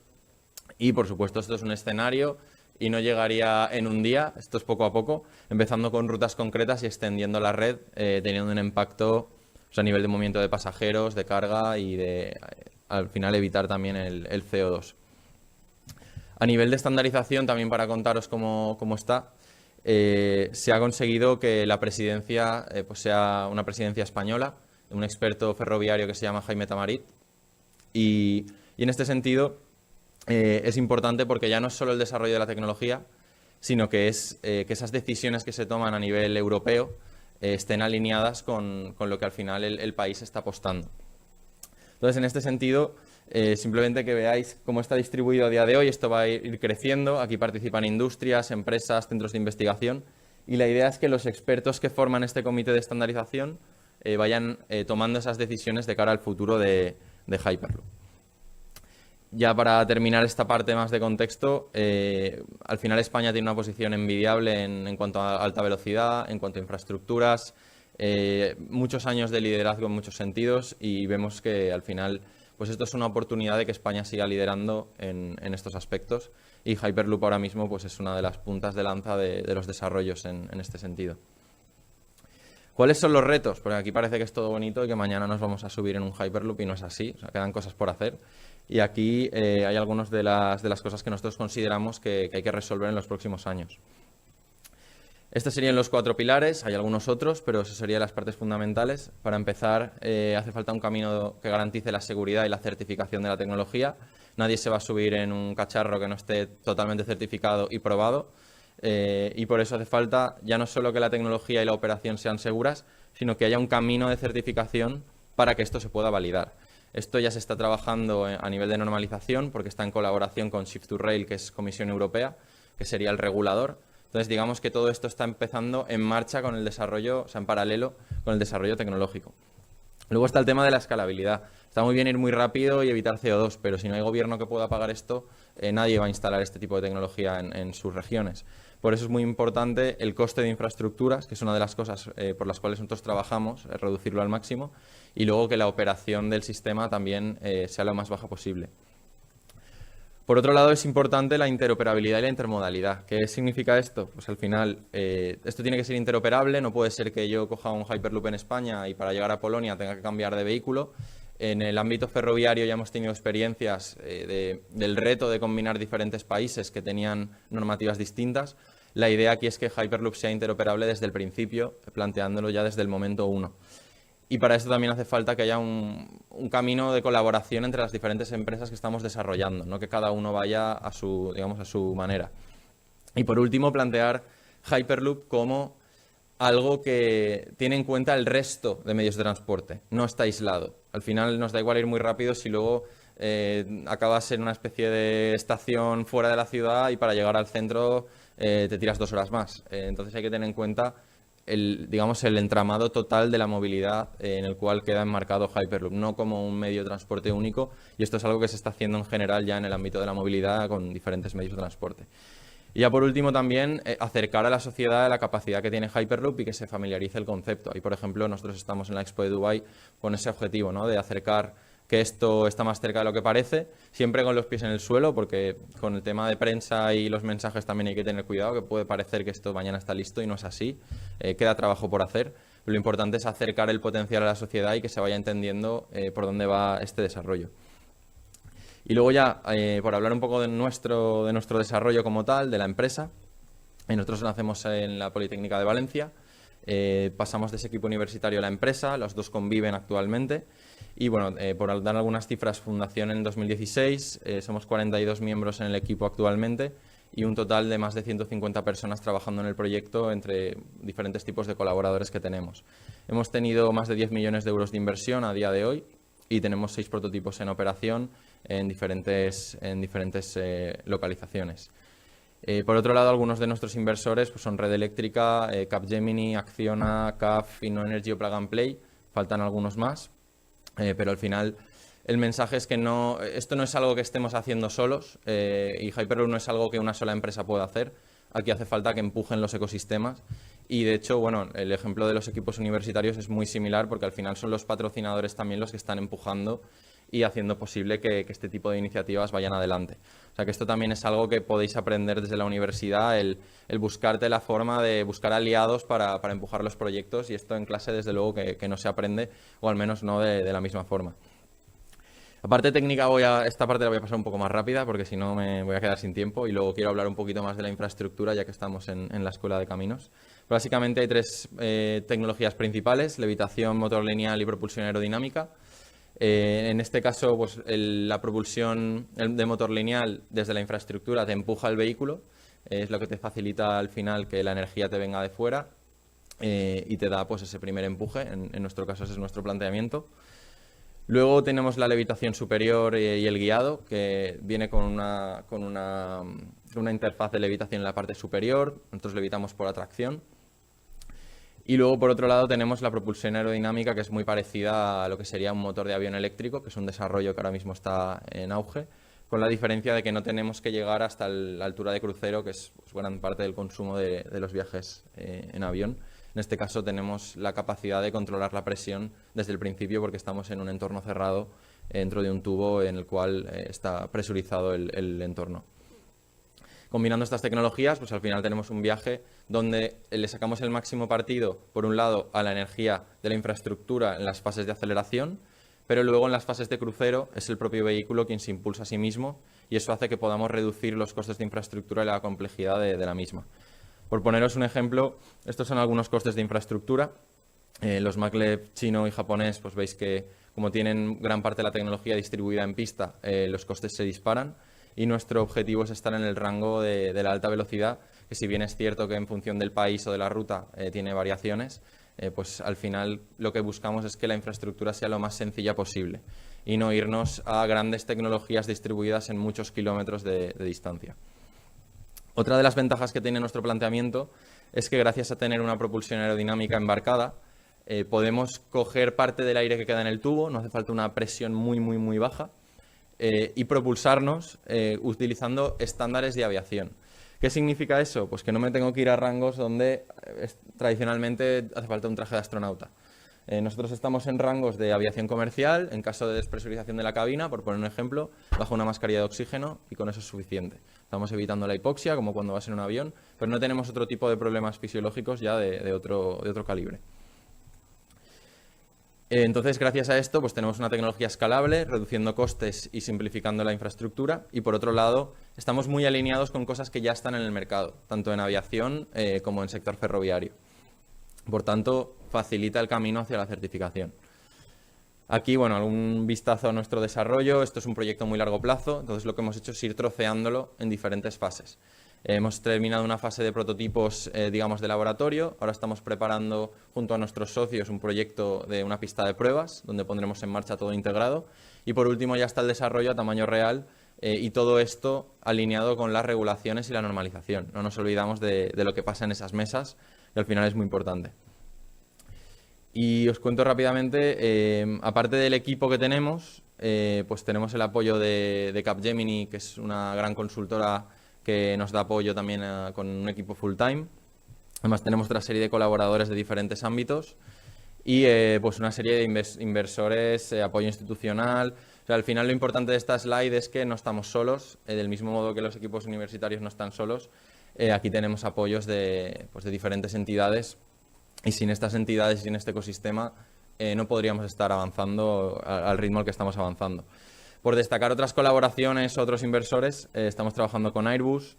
Y, por supuesto, esto es un escenario y no llegaría en un día, esto es poco a poco, empezando con rutas concretas y extendiendo la red, teniendo un impacto a nivel de movimiento de pasajeros, de carga y al final, evitar también el CO2. A nivel de estandarización, también para contaros cómo está, se ha conseguido que la presidencia pues sea una presidencia española, un experto ferroviario que se llama Jaime Tamarit. Y en este sentido es importante porque ya no es solo el desarrollo de la tecnología, sino que es que esas decisiones que se toman a nivel europeo estén alineadas con lo que al final el país está apostando. Entonces, en este sentido, simplemente que veáis cómo está distribuido a día de hoy. Esto va a ir creciendo. Aquí participan industrias, empresas, centros de investigación. Y la idea es que los expertos que forman este comité de estandarización vayan tomando esas decisiones de cara al futuro de Hyperloop. Ya para terminar esta parte más de contexto, al final España tiene una posición envidiable en cuanto a alta velocidad, en cuanto a infraestructuras, muchos años de liderazgo en muchos sentidos y vemos que al final pues esto es una oportunidad de que España siga liderando en estos aspectos y Hyperloop ahora mismo pues es una de las puntas de lanza de los desarrollos en este sentido. ¿Cuáles son los retos? Porque aquí parece que es todo bonito y que mañana nos vamos a subir en un Hyperloop y no es así, o sea, quedan cosas por hacer. Y aquí hay algunas de las cosas que nosotros consideramos que hay que resolver en los próximos años. Estos serían los 4 pilares, hay algunos otros, pero esas serían las partes fundamentales. Para empezar, hace falta un camino que garantice la seguridad y la certificación de la tecnología. Nadie se va a subir en un cacharro que no esté totalmente certificado y probado. Y por eso hace falta ya no solo que la tecnología y la operación sean seguras, sino que haya un camino de certificación para que esto se pueda validar. Esto ya se está trabajando a nivel de normalización porque está en colaboración con Shift2Rail, que es Comisión Europea, que sería el regulador. Entonces, digamos que todo esto está empezando en marcha con el desarrollo, o sea, en paralelo con el desarrollo tecnológico. Luego está el tema de la escalabilidad. Está muy bien ir muy rápido y evitar CO2, pero si no hay gobierno que pueda pagar esto, nadie va a instalar este tipo de tecnología en sus regiones. Por eso es muy importante el coste de infraestructuras, que es una de las cosas por las cuales nosotros trabajamos, reducirlo al máximo, y luego que la operación del sistema también sea lo más baja posible. Por otro lado, es importante la interoperabilidad y la intermodalidad. ¿Qué significa esto? Pues al final, esto tiene que ser interoperable, no puede ser que yo coja un Hyperloop en España y para llegar a Polonia tenga que cambiar de vehículo. En el ámbito ferroviario ya hemos tenido experiencias del reto de combinar diferentes países que tenían normativas distintas. La idea aquí es que Hyperloop sea interoperable desde el principio, planteándolo ya desde el momento 1. Y para esto también hace falta que haya un camino de colaboración entre las diferentes empresas que estamos desarrollando, no que cada uno vaya a su manera. Y por último, plantear Hyperloop como algo que tiene en cuenta el resto de medios de transporte, no está aislado. Al final nos da igual ir muy rápido si luego acabas en una especie de estación fuera de la ciudad y para llegar al centro te tiras 2 horas más. Entonces hay que tener en cuenta digamos, el entramado total de la movilidad en el cual queda enmarcado Hyperloop, no como un medio de transporte único, y esto es algo que se está haciendo en general ya en el ámbito de la movilidad con diferentes medios de transporte. Y ya por último también acercar a la sociedad a la capacidad que tiene Hyperloop y que se familiarice el concepto. Ahí, por ejemplo, nosotros estamos en la Expo de Dubái con ese objetivo, ¿no?, de acercar que esto está más cerca de lo que parece, siempre con los pies en el suelo, porque con el tema de prensa y los mensajes también hay que tener cuidado, que puede parecer que esto mañana está listo y no es así, queda trabajo por hacer. Lo importante es acercar el potencial a la sociedad y que se vaya entendiendo por dónde va este desarrollo. Y luego ya, por hablar un poco de nuestro desarrollo como tal, de la empresa, nosotros nacemos en la Politécnica de Valencia, pasamos de ese equipo universitario a la empresa, los dos conviven actualmente. Y bueno, por dar algunas cifras, fundación en 2016, somos 42 miembros en el equipo actualmente y un total de más de 150 personas trabajando en el proyecto entre diferentes tipos de colaboradores que tenemos. Hemos tenido más de 10 millones de euros de inversión a día de hoy y tenemos 6 prototipos en operación en diferentes localizaciones. Por otro lado, algunos de nuestros inversores pues, son Red Eléctrica, Capgemini, Acciona, CAF, InnoEnergy o Plug and Play. Faltan algunos más. Pero al final el mensaje es que esto no es algo que estemos haciendo solos y Hyperloop no es algo que una sola empresa pueda hacer. Aquí hace falta que empujen los ecosistemas y de hecho, bueno, el ejemplo de los equipos universitarios es muy similar porque al final son los patrocinadores también los que están empujando y haciendo posible que este tipo de iniciativas vayan adelante. O sea que esto también es algo que podéis aprender desde la universidad, el buscarte la forma de buscar aliados para empujar los proyectos y esto en clase desde luego que no se aprende o al menos no de la misma forma. La parte técnica esta parte la voy a pasar un poco más rápida porque si no me voy a quedar sin tiempo y luego quiero hablar un poquito más de la infraestructura ya que estamos en la Escuela de Caminos. Pero básicamente hay 3 tecnologías principales, levitación, motor lineal y propulsión aerodinámica. En este caso, pues, la propulsión de motor lineal desde la infraestructura te empuja el vehículo, es lo que te facilita al final que la energía te venga de fuera y te da pues, ese primer empuje, en nuestro caso ese es nuestro planteamiento. Luego tenemos la levitación superior y el guiado, que viene con una interfaz de levitación en la parte superior, nosotros levitamos por atracción. Y luego, por otro lado, tenemos la propulsión aerodinámica, que es muy parecida a lo que sería un motor de avión eléctrico, que es un desarrollo que ahora mismo está en auge, con la diferencia de que no tenemos que llegar hasta la altura de crucero, que es pues, gran parte del consumo de los viajes en avión. En este caso tenemos la capacidad de controlar la presión desde el principio porque estamos en un entorno cerrado dentro de un tubo en el cual está presurizado el entorno. Combinando estas tecnologías, pues al final tenemos un viaje donde le sacamos el máximo partido, por un lado, a la energía de la infraestructura en las fases de aceleración, pero luego en las fases de crucero es el propio vehículo quien se impulsa a sí mismo y eso hace que podamos reducir los costes de infraestructura y la complejidad de la misma. Por poneros un ejemplo, estos son algunos costes de infraestructura. Los maglev chino y japonés, pues veis que como tienen gran parte de la tecnología distribuida en pista, los costes se disparan. Y nuestro objetivo es estar en el rango de la alta velocidad, que si bien es cierto que en función del país o de la ruta tiene variaciones, pues al final lo que buscamos es que la infraestructura sea lo más sencilla posible y no irnos a grandes tecnologías distribuidas en muchos kilómetros de distancia. Otra de las ventajas que tiene nuestro planteamiento es que gracias a tener una propulsión aerodinámica embarcada, podemos coger parte del aire que queda en el tubo, no hace falta una presión muy baja, y propulsarnos utilizando estándares de aviación. ¿Qué significa eso? Pues que no me tengo que ir a rangos donde tradicionalmente hace falta un traje de astronauta. Nosotros estamos en rangos de aviación comercial, en caso de despresurización de la cabina, por poner un ejemplo, bajo una mascarilla de oxígeno y con eso es suficiente. Estamos evitando la hipoxia, como cuando vas en un avión, pero no tenemos otro tipo de problemas fisiológicos ya de otro calibre. Entonces, gracias a esto, pues tenemos una tecnología escalable, reduciendo costes y simplificando la infraestructura. Y por otro lado, estamos muy alineados con cosas que ya están en el mercado, tanto en aviación como en sector ferroviario. Por tanto, facilita el camino hacia la certificación. Aquí, bueno, algún vistazo a nuestro desarrollo. Esto es un proyecto muy largo plazo, entonces lo que hemos hecho es ir troceándolo en diferentes fases. Hemos terminado una fase de prototipos, digamos, de laboratorio. Ahora estamos preparando, junto a nuestros socios, un proyecto de una pista de pruebas, donde pondremos en marcha todo integrado. Y por último, ya está el desarrollo a tamaño real, y todo esto alineado con las regulaciones y la normalización. No nos olvidamos de lo que pasa en esas mesas, que al final es muy importante. Y os cuento rápidamente, aparte del equipo que tenemos, pues tenemos el apoyo de Capgemini, que es una gran consultora que nos da apoyo también con un equipo full time. Además tenemos otra serie de colaboradores de diferentes ámbitos y pues una serie de inversores, apoyo institucional. O sea, al final lo importante de esta slide es que no estamos solos, del mismo modo que los equipos universitarios no están solos. Aquí tenemos apoyos de diferentes entidades y sin estas entidades y sin este ecosistema no podríamos estar avanzando al ritmo al que estamos avanzando. Por destacar otras colaboraciones, otros inversores, estamos trabajando con Airbus,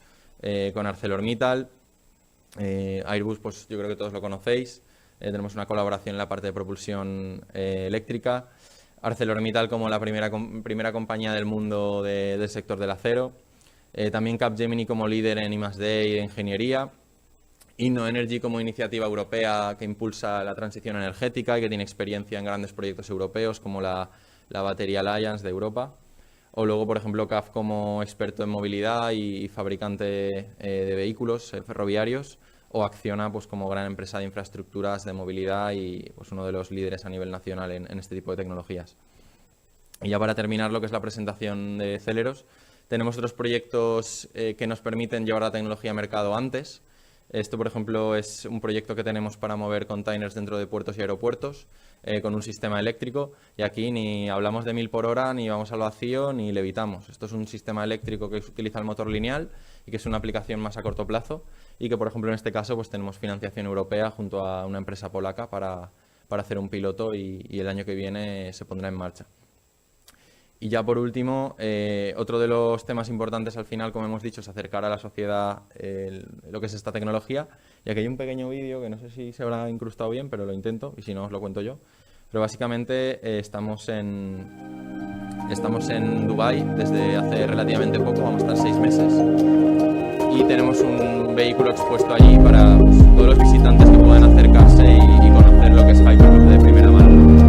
con ArcelorMittal. Airbus, pues yo creo que todos lo conocéis. Tenemos una colaboración en la parte de propulsión eléctrica. ArcelorMittal como la primera compañía del mundo del sector del acero. También Capgemini como líder en I+D y de ingeniería. InnoEnergy como iniciativa europea que impulsa la transición energética y que tiene experiencia en grandes proyectos europeos como la Battery Alliance de Europa. O luego, por ejemplo, CAF como experto en movilidad y fabricante de vehículos ferroviarios. O Acciona pues, como gran empresa de infraestructuras de movilidad y pues, uno de los líderes a nivel nacional en este tipo de tecnologías. Y ya para terminar lo que es la presentación de Celeros, tenemos otros proyectos que nos permiten llevar la tecnología a mercado antes. Esto, por ejemplo, es un proyecto que tenemos para mover containers dentro de puertos y aeropuertos con un sistema eléctrico. Y aquí ni hablamos de 1000 por hora, ni vamos al vacío, ni levitamos. Esto es un sistema eléctrico que utiliza el motor lineal y que es una aplicación más a corto plazo y que, por ejemplo, en este caso pues tenemos financiación europea junto a una empresa polaca para hacer un piloto y el año que viene se pondrá en marcha. Y ya por último, otro de los temas importantes al final, como hemos dicho, es acercar a la sociedad lo que es esta tecnología. Y aquí hay un pequeño vídeo que no sé si se habrá incrustado bien, pero lo intento y si no os lo cuento yo. Pero básicamente estamos en Dubái desde hace relativamente poco, vamos a estar 6 meses. Y tenemos un vehículo expuesto allí para pues, todos los visitantes que puedan acercarse y conocer lo que es Hyperloop de primera mano.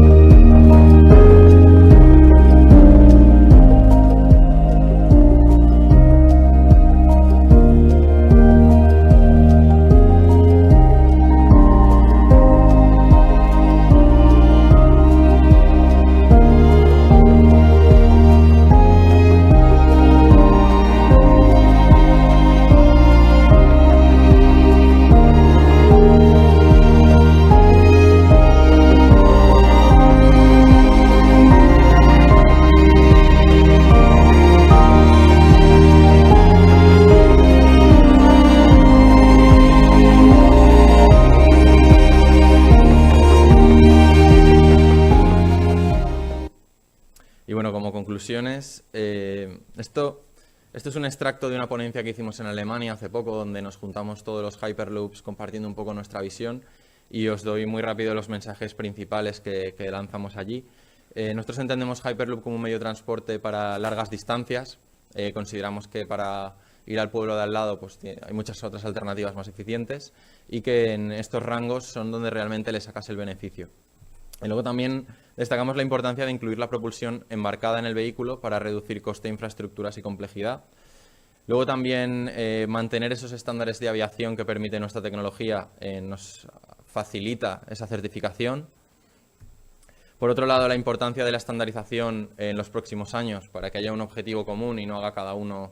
Esto es un extracto de una ponencia que hicimos en Alemania hace poco, donde nos juntamos todos los Hyperloops compartiendo un poco nuestra visión y os doy muy rápido los mensajes principales que lanzamos allí. Nosotros entendemos Hyperloop como un medio de transporte para largas distancias. Consideramos que para ir al pueblo de al lado pues, hay muchas otras alternativas más eficientes y que en estos rangos son donde realmente le sacas el beneficio. Y luego también destacamos la importancia de incluir la propulsión embarcada en el vehículo para reducir coste de infraestructuras y complejidad. Luego también mantener esos estándares de aviación que permite nuestra tecnología nos facilita esa certificación. Por otro lado, la importancia de la estandarización en los próximos años para que haya un objetivo común y no haga cada uno,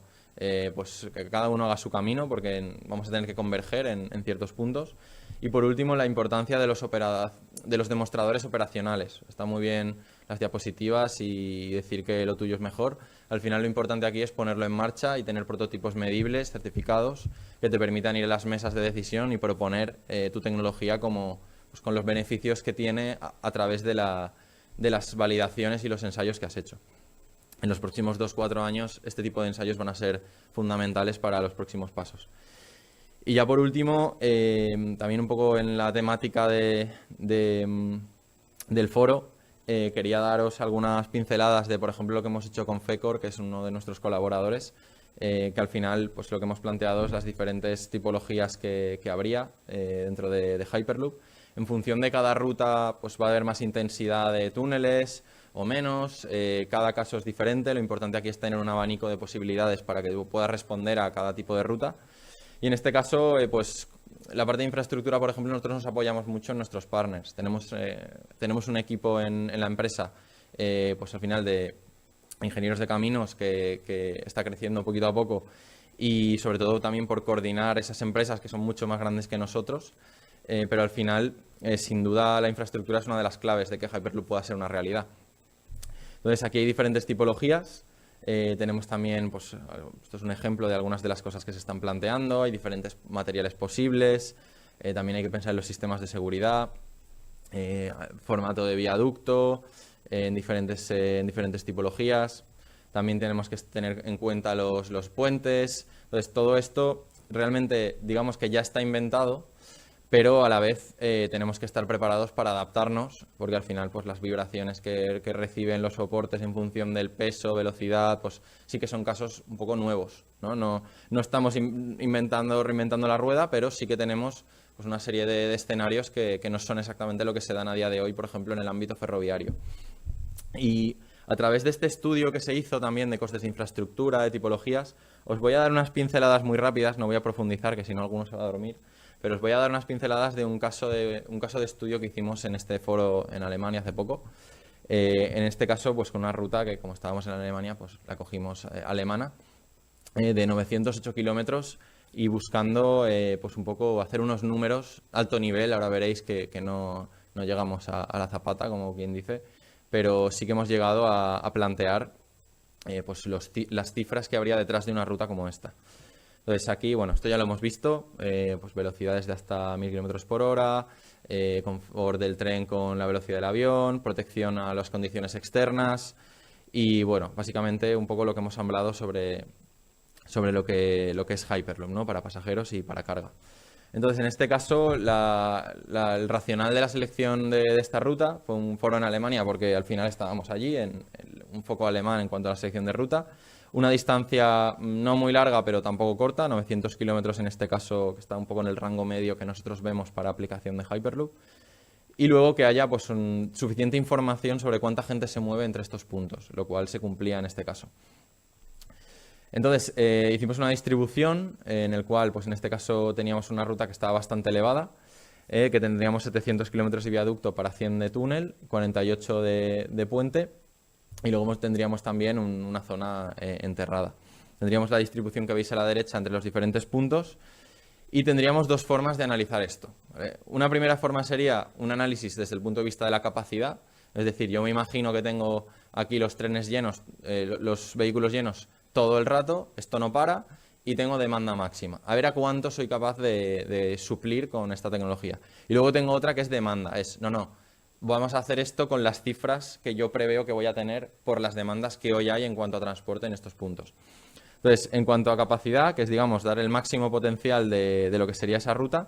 pues que cada uno haga su camino, porque vamos a tener que converger en ciertos puntos. Y por último, la importancia de los demostradores operacionales. Está muy bien las diapositivas y decir que lo tuyo es mejor. Al final lo importante aquí es ponerlo en marcha y tener prototipos medibles, certificados, que te permitan ir a las mesas de decisión y proponer tu tecnología como, pues, con los beneficios que tiene a través de las validaciones y los ensayos que has hecho. En los próximos 2-4 años este tipo de ensayos van a ser fundamentales para los próximos pasos. Y ya por último, también un poco en la temática del foro, quería daros algunas pinceladas de, por ejemplo, lo que hemos hecho con FECOR, que es uno de nuestros colaboradores, que al final pues lo que hemos planteado es las diferentes tipologías que habría dentro de Hyperloop. En función de cada ruta pues va a haber más intensidad de túneles o menos, cada caso es diferente, lo importante aquí es tener un abanico de posibilidades para que puedas responder a cada tipo de ruta. Y en este caso, pues la parte de infraestructura, por ejemplo, nosotros nos apoyamos mucho en nuestros partners. Tenemos un equipo en la empresa, pues al final de ingenieros de caminos que está creciendo poquito a poco y sobre todo también por coordinar esas empresas que son mucho más grandes que nosotros. Pero al final, sin duda, la infraestructura es una de las claves de que Hyperloop pueda ser una realidad. Entonces, aquí hay diferentes tipologías. Tenemos también, pues, esto es un ejemplo de algunas de las cosas que se están planteando. Hay diferentes materiales posibles. También hay que pensar en los sistemas de seguridad, formato de viaducto, en diferentes tipologías. También tenemos que tener en cuenta los puentes. Entonces, todo esto realmente, digamos que ya está inventado, pero a la vez tenemos que estar preparados para adaptarnos, porque al final pues las vibraciones que reciben los soportes en función del peso, velocidad, pues sí que son casos un poco nuevos, ¿no? No estamos reinventando la rueda, pero sí que tenemos pues una serie de escenarios que no son exactamente lo que se dan a día de hoy, por ejemplo, en el ámbito ferroviario. Y a través de este estudio que se hizo también de costes de infraestructura, de tipologías, os voy a dar unas pinceladas muy rápidas, no voy a profundizar, que si no alguno se va a dormir. Pero os voy a dar unas pinceladas de un caso de estudio que hicimos en este foro en Alemania hace poco. En este caso, pues con una ruta que, como estábamos en Alemania, pues la cogimos alemana, de 908 kilómetros y buscando pues un poco hacer unos números alto nivel. Ahora veréis que no llegamos a la zapata, como quien dice, pero sí que hemos llegado a plantear pues las cifras que habría detrás de una ruta como esta. Entonces aquí, bueno, esto ya lo hemos visto, pues velocidades de hasta 1000 km por hora, confort del tren con la velocidad del avión, protección a las condiciones externas y, bueno, básicamente un poco lo que hemos hablado sobre lo que es Hyperloop, ¿no? Para pasajeros y para carga. Entonces, en este caso, el racional de la selección de esta ruta fue un foro en Alemania porque al final estábamos allí, en un foco alemán en cuanto a la selección de ruta. Una distancia no muy larga, pero tampoco corta, 900 kilómetros en este caso, que está un poco en el rango medio que nosotros vemos para aplicación de Hyperloop. Y luego que haya pues, suficiente información sobre cuánta gente se mueve entre estos puntos, lo cual se cumplía en este caso. Entonces, hicimos una distribución en el cual, pues en este caso, teníamos una ruta que estaba bastante elevada, que tendríamos 700 kilómetros de viaducto para 100 de túnel, 48 de puente. Y luego tendríamos también una zona enterrada. Tendríamos la distribución que veis a la derecha entre los diferentes puntos y tendríamos dos formas de analizar esto, ¿vale? Una primera forma sería un análisis desde el punto de vista de la capacidad, es decir, yo me imagino que tengo aquí los trenes llenos, los vehículos llenos todo el rato, esto no para y tengo demanda máxima. A ver a cuánto soy capaz de suplir con esta tecnología. Y luego tengo otra que es demanda, vamos a hacer esto con las cifras que yo preveo que voy a tener por las demandas que hoy hay en cuanto a transporte en estos puntos. Entonces, en cuanto a capacidad, que es, digamos, dar el máximo potencial de lo que sería esa ruta,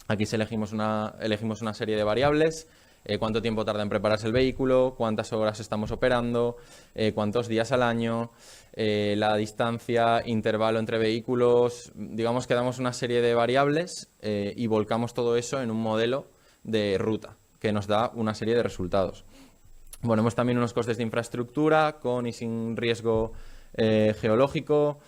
aquí elegimos una serie de variables, cuánto tiempo tarda en prepararse el vehículo, cuántas horas estamos operando, cuántos días al año, la distancia, intervalo entre vehículos, digamos que damos una serie de variables y volcamos todo eso en un modelo de ruta que nos da una serie de resultados. Ponemos también unos costes de infraestructura con y sin riesgo geológico,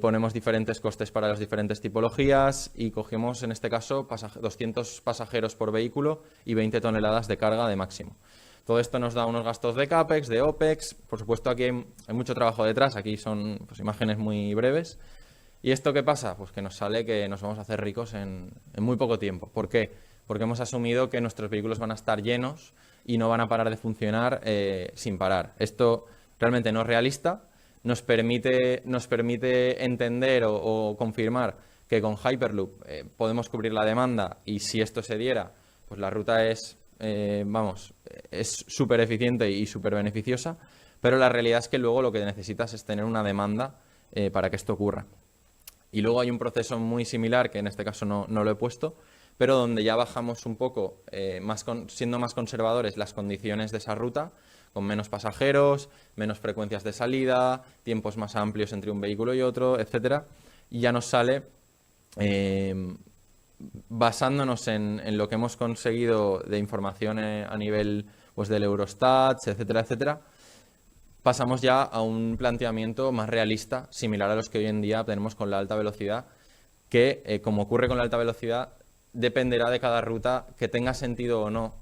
ponemos diferentes costes para las diferentes tipologías y cogemos en este caso 200 pasajeros por vehículo y 20 toneladas de carga de máximo. Todo esto nos da unos gastos de CAPEX, de OPEX, por supuesto aquí hay mucho trabajo detrás, aquí son pues, imágenes muy breves. ¿Y esto qué pasa? Pues que nos sale que nos vamos a hacer ricos en muy poco tiempo. ¿Por qué? Porque hemos asumido que nuestros vehículos van a estar llenos y no van a parar de funcionar sin parar. Esto realmente no es realista, nos permite entender o confirmar que con Hyperloop podemos cubrir la demanda y si esto se diera, pues la ruta es súper eficiente y súper beneficiosa, pero la realidad es que luego lo que necesitas es tener una demanda para que esto ocurra. Y luego hay un proceso muy similar, que en este caso no lo he puesto, pero donde ya bajamos un poco, siendo más conservadores, las condiciones de esa ruta, con menos pasajeros, menos frecuencias de salida, tiempos más amplios entre un vehículo y otro, etcétera, y ya nos sale, basándonos en lo que hemos conseguido de información a nivel pues, del Eurostat, etcétera, etcétera, pasamos ya a un planteamiento más realista, similar a los que hoy en día tenemos con la alta velocidad, que, como ocurre con la alta velocidad, dependerá de cada ruta que tenga sentido o no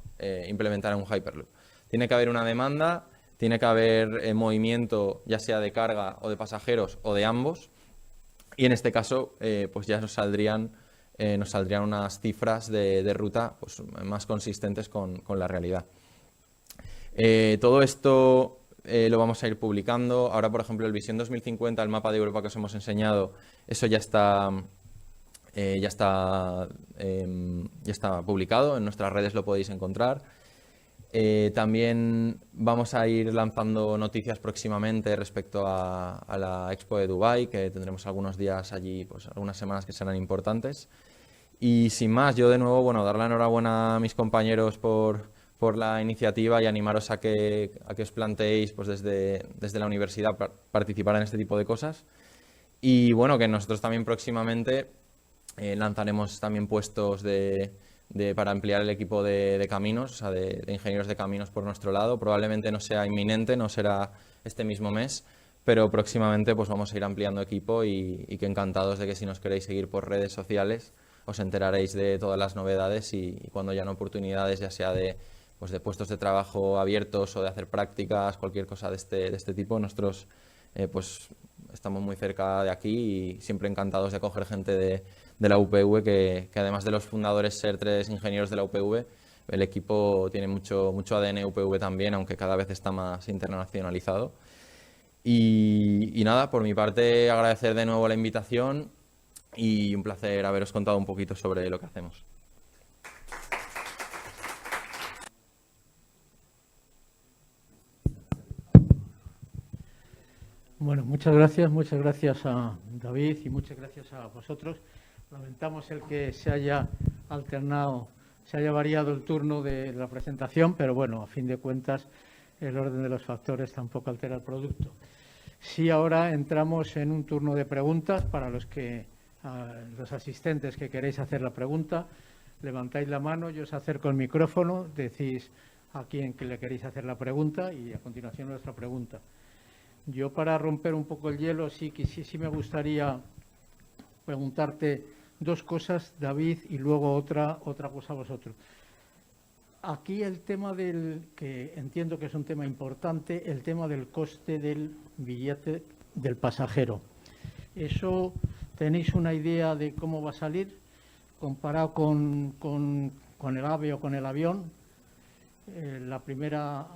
implementar un Hyperloop. Tiene que haber una demanda, tiene que haber movimiento, ya sea de carga o de pasajeros o de ambos, y en este caso pues ya nos saldrían unas cifras de ruta pues, más consistentes con la realidad. Todo esto lo vamos a ir publicando. Ahora, por ejemplo, el Visión 2050, el mapa de Europa que os hemos enseñado, eso ya está publicado. En nuestras redes lo podéis encontrar. También vamos a ir lanzando noticias próximamente respecto a la Expo de Dubái, que tendremos algunos días allí, pues algunas semanas que serán importantes. Y sin más, yo de nuevo, bueno, dar la enhorabuena a mis compañeros por la iniciativa y animaros a que os planteéis pues desde la universidad participar en este tipo de cosas. Y bueno, que nosotros también próximamente lanzaremos también puestos para ampliar el equipo de caminos, o sea, de ingenieros de caminos por nuestro lado. Probablemente no sea inminente, no será este mismo mes, pero próximamente pues vamos a ir ampliando equipo y que encantados de que si nos queréis seguir por redes sociales os enteraréis de todas las novedades y cuando hayan oportunidades, ya sea de puestos de trabajo abiertos o de hacer prácticas, cualquier cosa de este tipo, nosotros pues estamos muy cerca de aquí y siempre encantados de acoger gente de la UPV, que además de los fundadores ser 3 ingenieros de la UPV, el equipo tiene mucho ADN UPV también, aunque cada vez está más internacionalizado. Y nada, por mi parte agradecer de nuevo la invitación y un placer haberos contado un poquito sobre lo que hacemos. Bueno, muchas gracias a David y muchas gracias a vosotros. Lamentamos el que se haya variado el turno de la presentación, pero bueno, a fin de cuentas el orden de los factores tampoco altera el producto. Sí, ahora entramos en un turno de preguntas para los asistentes que queréis hacer la pregunta. Levantáis la mano, yo os acerco el micrófono, decís a quién que le queréis hacer la pregunta y a continuación nuestra pregunta. Yo, para romper un poco el hielo, sí me gustaría preguntarte 2 cosas, David, y luego otra cosa a vosotros. Aquí el tema que entiendo que es un tema importante, el tema del coste del billete del pasajero. ¿Eso tenéis una idea de cómo va a salir comparado con el AVE o con el avión? La primera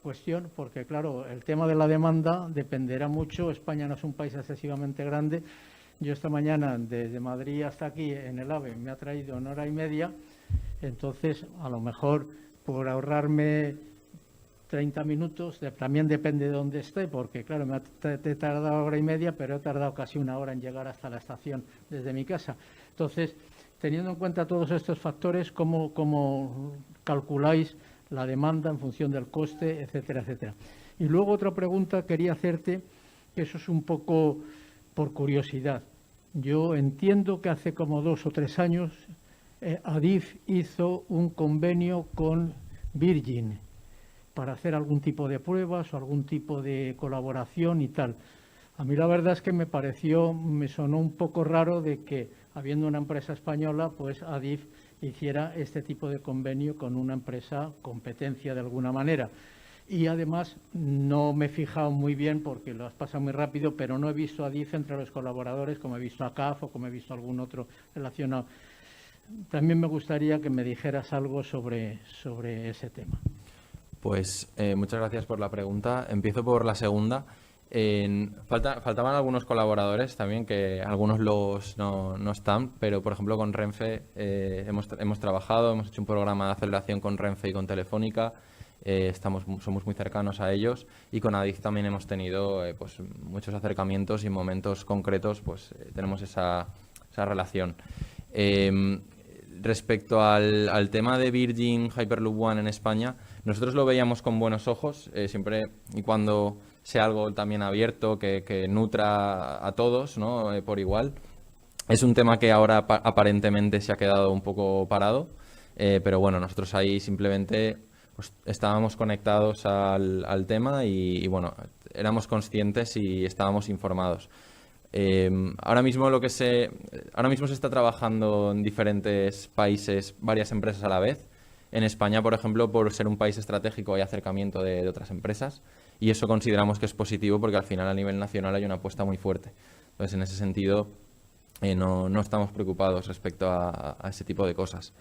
cuestión, porque claro, el tema de la demanda dependerá mucho. España no es un país excesivamente grande. Yo esta mañana desde Madrid hasta aquí en el AVE me ha traído 1 hora y media, entonces a lo mejor por ahorrarme 30 minutos, también depende de dónde esté, porque claro, me ha tardado 1 hora y media, pero he tardado casi 1 hora en llegar hasta la estación desde mi casa. Entonces, teniendo en cuenta todos estos factores, ¿cómo calculáis la demanda en función del coste, etcétera, etcétera? Y luego otra pregunta quería hacerte, que eso es un poco por curiosidad. Yo entiendo que hace como 2 o 3 años Adif hizo un convenio con Virgin para hacer algún tipo de pruebas o algún tipo de colaboración y tal. A mí la verdad es que me sonó un poco raro de que, habiendo una empresa española, pues Adif hiciera este tipo de convenio con una empresa competencia de alguna manera. Y además no me he fijado muy bien, porque lo has pasado muy rápido, pero no he visto a Adif entre los colaboradores, como he visto a CAF o como he visto a algún otro relacionado. También me gustaría que me dijeras algo sobre ese tema. Pues muchas gracias por la pregunta. Empiezo por la segunda. Faltaban algunos colaboradores también, que algunos no están, pero por ejemplo con Renfe hemos trabajado, hemos hecho un programa de aceleración con Renfe y con Telefónica, somos muy cercanos a ellos, y con Adif también hemos tenido pues muchos acercamientos y en momentos concretos pues tenemos esa relación. respecto al tema de Virgin Hyperloop One en España, nosotros lo veíamos con buenos ojos, siempre y cuando sea algo también abierto, que nutra a todos, ¿no? Por igual. Es un tema que ahora aparentemente se ha quedado un poco parado, pero bueno, nosotros ahí simplemente pues, estábamos conectados al tema y bueno, éramos conscientes y estábamos informados. Ahora mismo se está trabajando en diferentes países, varias empresas a la vez. En España, por ejemplo, por ser un país estratégico hay acercamiento de otras empresas y eso consideramos que es positivo porque al final a nivel nacional hay una apuesta muy fuerte. Entonces, en ese sentido, no estamos preocupados respecto a ese tipo de cosas.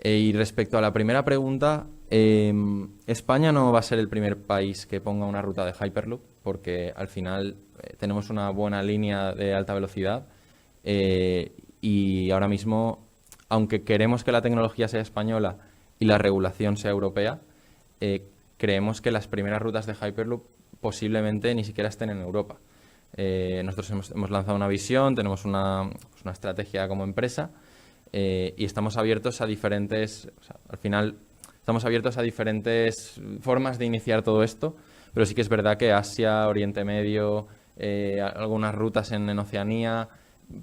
Y respecto a la primera pregunta, España no va a ser el primer país que ponga una ruta de Hyperloop porque al final tenemos una buena línea de alta velocidad y ahora mismo, aunque queremos que la tecnología sea española y la regulación sea europea, creemos que las primeras rutas de Hyperloop posiblemente ni siquiera estén en Europa. Nosotros hemos lanzado una visión, tenemos una estrategia como empresa y estamos abiertos a diferentes, o sea, al final estamos abiertos a diferentes formas de iniciar todo esto, pero sí que es verdad que Asia, Oriente Medio, algunas rutas en Oceanía,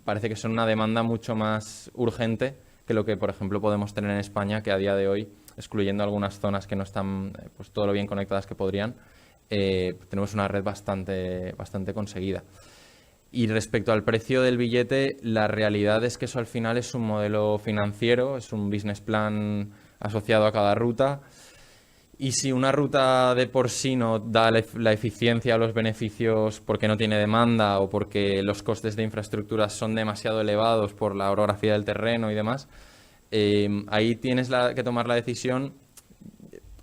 parece que son una demanda mucho más urgente que lo que, por ejemplo, podemos tener en España, que a día de hoy, excluyendo algunas zonas que no están pues, todo lo bien conectadas que podrían, tenemos una red bastante conseguida. Y respecto al precio del billete, la realidad es que eso al final es un modelo financiero, es un business plan asociado a cada ruta. Y si una ruta de por sí no da la eficiencia o los beneficios porque no tiene demanda o porque los costes de infraestructura son demasiado elevados por la orografía del terreno y demás, ahí tienes que tomar la decisión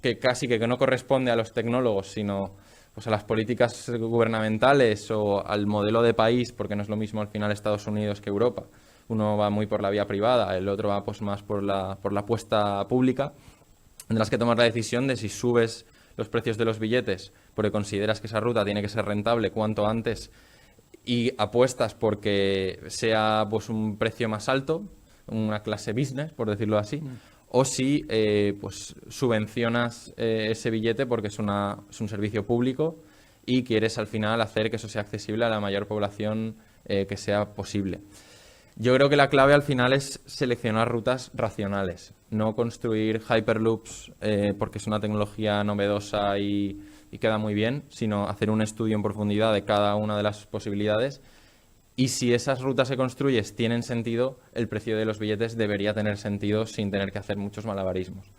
que casi que no corresponde a los tecnólogos, sino pues a las políticas gubernamentales o al modelo de país, porque no es lo mismo al final Estados Unidos que Europa. Uno va muy por la vía privada, el otro va pues más por la apuesta pública. Tendrás que tomar la decisión de si subes los precios de los billetes porque consideras que esa ruta tiene que ser rentable cuanto antes y apuestas porque sea pues un precio más alto, una clase business, por decirlo así, o si pues subvencionas ese billete porque es un servicio público y quieres al final hacer que eso sea accesible a la mayor población que sea posible. Yo creo que la clave al final es seleccionar rutas racionales, no construir hyperloops porque es una tecnología novedosa y queda muy bien, sino hacer un estudio en profundidad de cada una de las posibilidades. Y si esas rutas que construyes tienen sentido, el precio de los billetes debería tener sentido sin tener que hacer muchos malabarismos.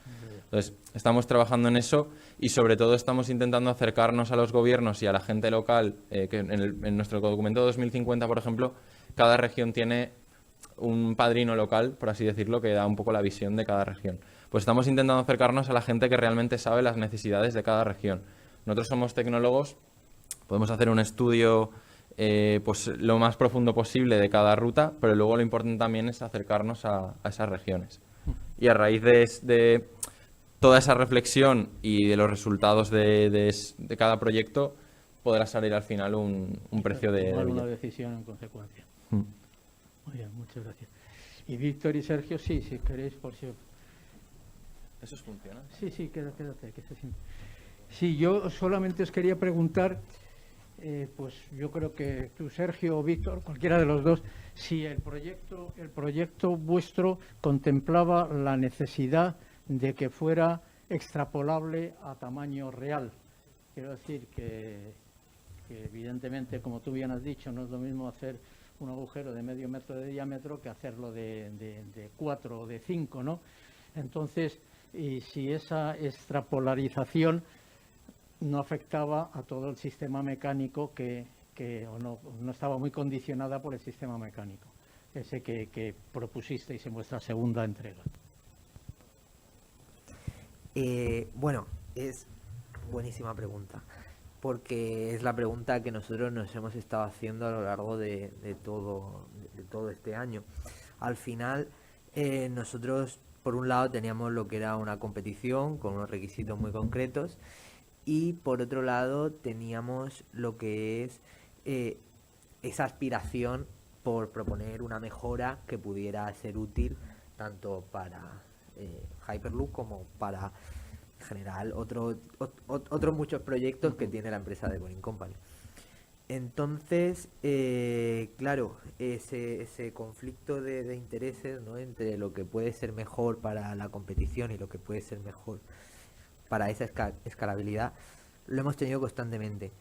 Entonces, estamos trabajando en eso y sobre todo estamos intentando acercarnos a los gobiernos y a la gente local, que en nuestro documento 2050, por ejemplo, cada región tiene un padrino local, por así decirlo, que da un poco la visión de cada región. Pues estamos intentando acercarnos a la gente que realmente sabe las necesidades de cada región. Nosotros somos tecnólogos, podemos hacer un estudio pues lo más profundo posible de cada ruta, pero luego lo importante también es acercarnos a esas regiones. Y a raíz de toda esa reflexión y de los resultados de cada proyecto, podrá salir al final un precio de tomar billete. una decisión en consecuencia. Muy bien, muchas gracias. Y Víctor y Sergio, sí, si queréis, por si... ¿Eso funciona? Sí, quédate, que se siente. Sí, yo solamente os quería preguntar, pues yo creo que tú, Sergio o Víctor, cualquiera de los dos, si el proyecto vuestro contemplaba la necesidad de que fuera extrapolable a tamaño real. Quiero decir que evidentemente, como tú bien has dicho, no es lo mismo hacer un agujero de medio metro de diámetro que hacerlo de 4 o de 5, ¿no? Entonces, y si esa extrapolarización no afectaba a todo el sistema mecánico o no estaba muy condicionada por el sistema mecánico, ese que propusisteis en vuestra segunda entrega. Bueno, es buenísima pregunta, porque es la pregunta que nosotros nos hemos estado haciendo a lo largo de todo este año. Al final, nosotros, por un lado, teníamos lo que era una competición con unos requisitos muy concretos y, por otro lado, teníamos lo que es esa aspiración por proponer una mejora que pudiera ser útil tanto para Hyperloop como para, en general, otros muchos proyectos que tiene la empresa de Boring Company. Entonces, claro, ese conflicto de intereses, ¿no?, entre lo que puede ser mejor para la competición y lo que puede ser mejor para esa escalabilidad, lo hemos tenido constantemente.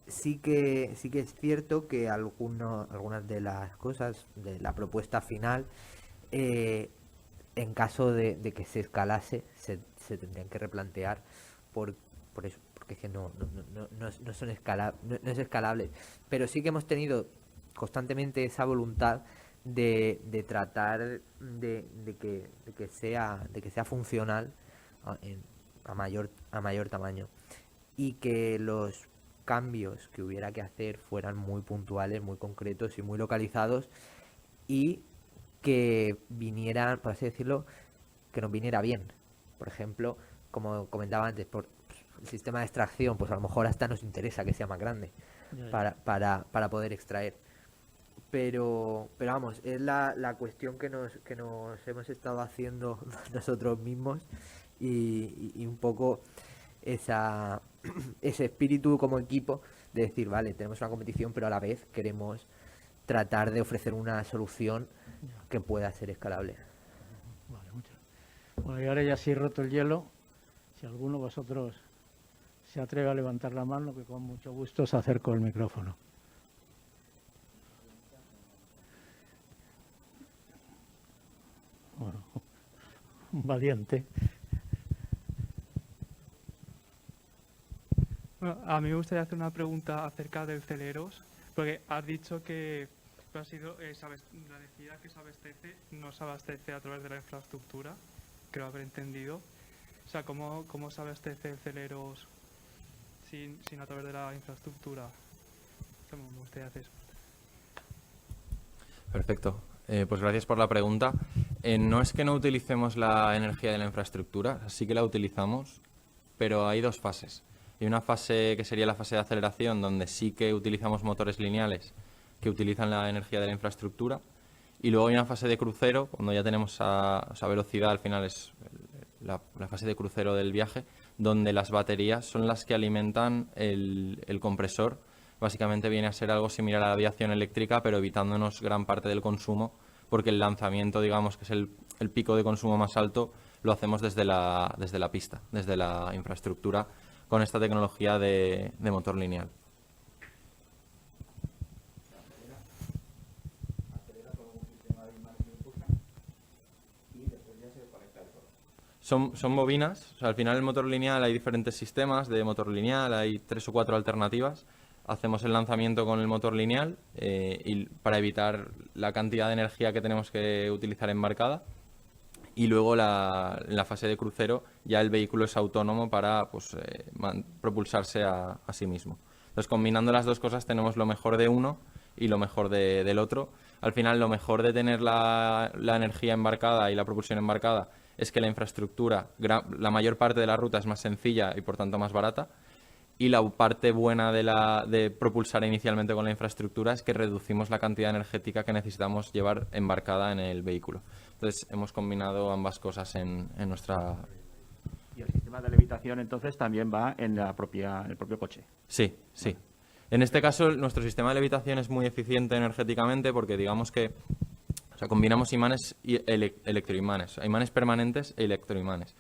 Sí que es cierto que algunas de las cosas de la propuesta final, en caso de que se escalase, se tendrían que replantear por eso, porque es que no es escalable. Pero sí que hemos tenido constantemente esa voluntad de tratar de que sea funcional a mayor tamaño, y que los cambios que hubiera que hacer fueran muy puntuales, muy concretos y muy localizados, y que vinieran, por así decirlo, que nos viniera bien. Por ejemplo, como comentaba antes, por el sistema de extracción, pues a lo mejor hasta nos interesa que sea más grande para poder extraer. Pero vamos, es la cuestión que nos hemos estado haciendo nosotros mismos, y un poco ese espíritu como equipo de decir, vale, tenemos una competición, pero a la vez queremos tratar de ofrecer una solución que pueda ser escalable. Vale, muchas. Bueno, y ahora ya sí roto el hielo, si alguno de vosotros se atreve a levantar la mano, que con mucho gusto os acerco el micrófono. Bueno, un valiente. Bueno, a mí me gustaría hacer una pregunta acerca del Celeros, porque has dicho que la energía que se abastece no se abastece a través de la infraestructura, creo haber entendido. O sea, ¿cómo se abastece el Celeros sin a través de la infraestructura? Me gustaría hacer eso. Perfecto. Pues gracias por la pregunta. No es que no utilicemos la energía de la infraestructura, sí que la utilizamos, pero hay dos fases. Hay una fase que sería la fase de aceleración, donde sí que utilizamos motores lineales que utilizan la energía de la infraestructura, y luego hay una fase de crucero, cuando ya tenemos esa velocidad, al final es la fase de crucero del viaje, donde las baterías son las que alimentan el compresor. Básicamente viene a ser algo similar a la aviación eléctrica, pero evitándonos gran parte del consumo, porque el lanzamiento, digamos, que es el pico de consumo más alto, lo hacemos desde la pista, desde la infraestructura, con esta tecnología de motor lineal. Son bobinas, o sea, al final el motor lineal hay diferentes sistemas de motor lineal, hay 3 o 4 alternativas. Hacemos el lanzamiento con el motor lineal y para evitar la cantidad de energía que tenemos que utilizar embarcada. Y luego en la fase de crucero ya el vehículo es autónomo para propulsarse a sí mismo. Entonces, combinando las dos cosas tenemos lo mejor de uno y lo mejor del otro. Al final, lo mejor de tener la energía embarcada y la propulsión embarcada es que la infraestructura, la mayor parte de la ruta es más sencilla y por tanto más barata. Y la parte buena de propulsar inicialmente con la infraestructura es que reducimos la cantidad energética que necesitamos llevar embarcada en el vehículo. Entonces, hemos combinado ambas cosas en nuestra... ¿Y el sistema de levitación entonces también va en el propio coche? Sí, sí. En este caso, nuestro sistema de levitación es muy eficiente energéticamente porque digamos que combinamos imanes y electroimanes, imanes permanentes e electroimanes.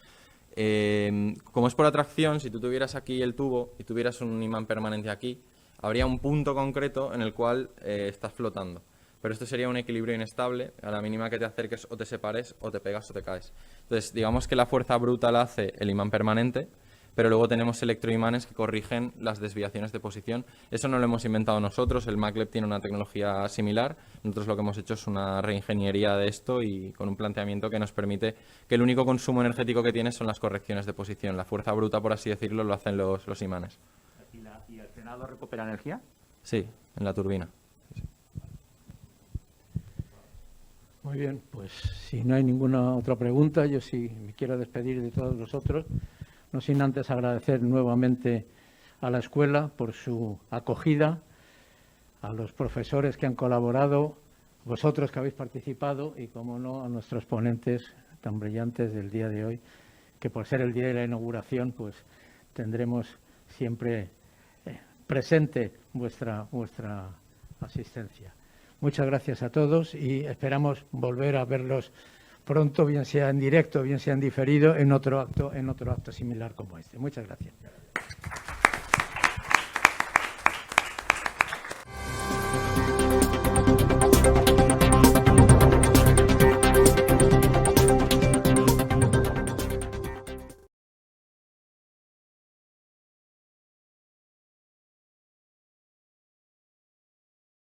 Como es por atracción, si tú tuvieras aquí el tubo y tuvieras un imán permanente aquí, habría un punto concreto en el cual estás flotando. Pero esto sería un equilibrio inestable. A la mínima que te acerques o te separes o te pegas o te caes. Entonces, digamos que la fuerza bruta la hace el imán permanente, pero luego tenemos electroimanes que corrigen las desviaciones de posición. Eso no lo hemos inventado nosotros, el MagLab tiene una tecnología similar. Nosotros lo que hemos hecho es una reingeniería de esto y con un planteamiento que nos permite que el único consumo energético que tiene son las correcciones de posición. La fuerza bruta, por así decirlo, lo hacen los imanes. ¿Y el frenado recupera energía? Sí, en la turbina. Muy bien, pues si no hay ninguna otra pregunta, yo sí me quiero despedir de todos vosotros, no sin antes agradecer nuevamente a la escuela por su acogida, a los profesores que han colaborado, vosotros que habéis participado y, como no, a nuestros ponentes tan brillantes del día de hoy, que por ser el día de la inauguración, pues tendremos siempre presente vuestra asistencia. Muchas gracias a todos y esperamos volver a verlos pronto, bien sea en directo, bien sea en diferido, en otro acto similar como este. Muchas gracias.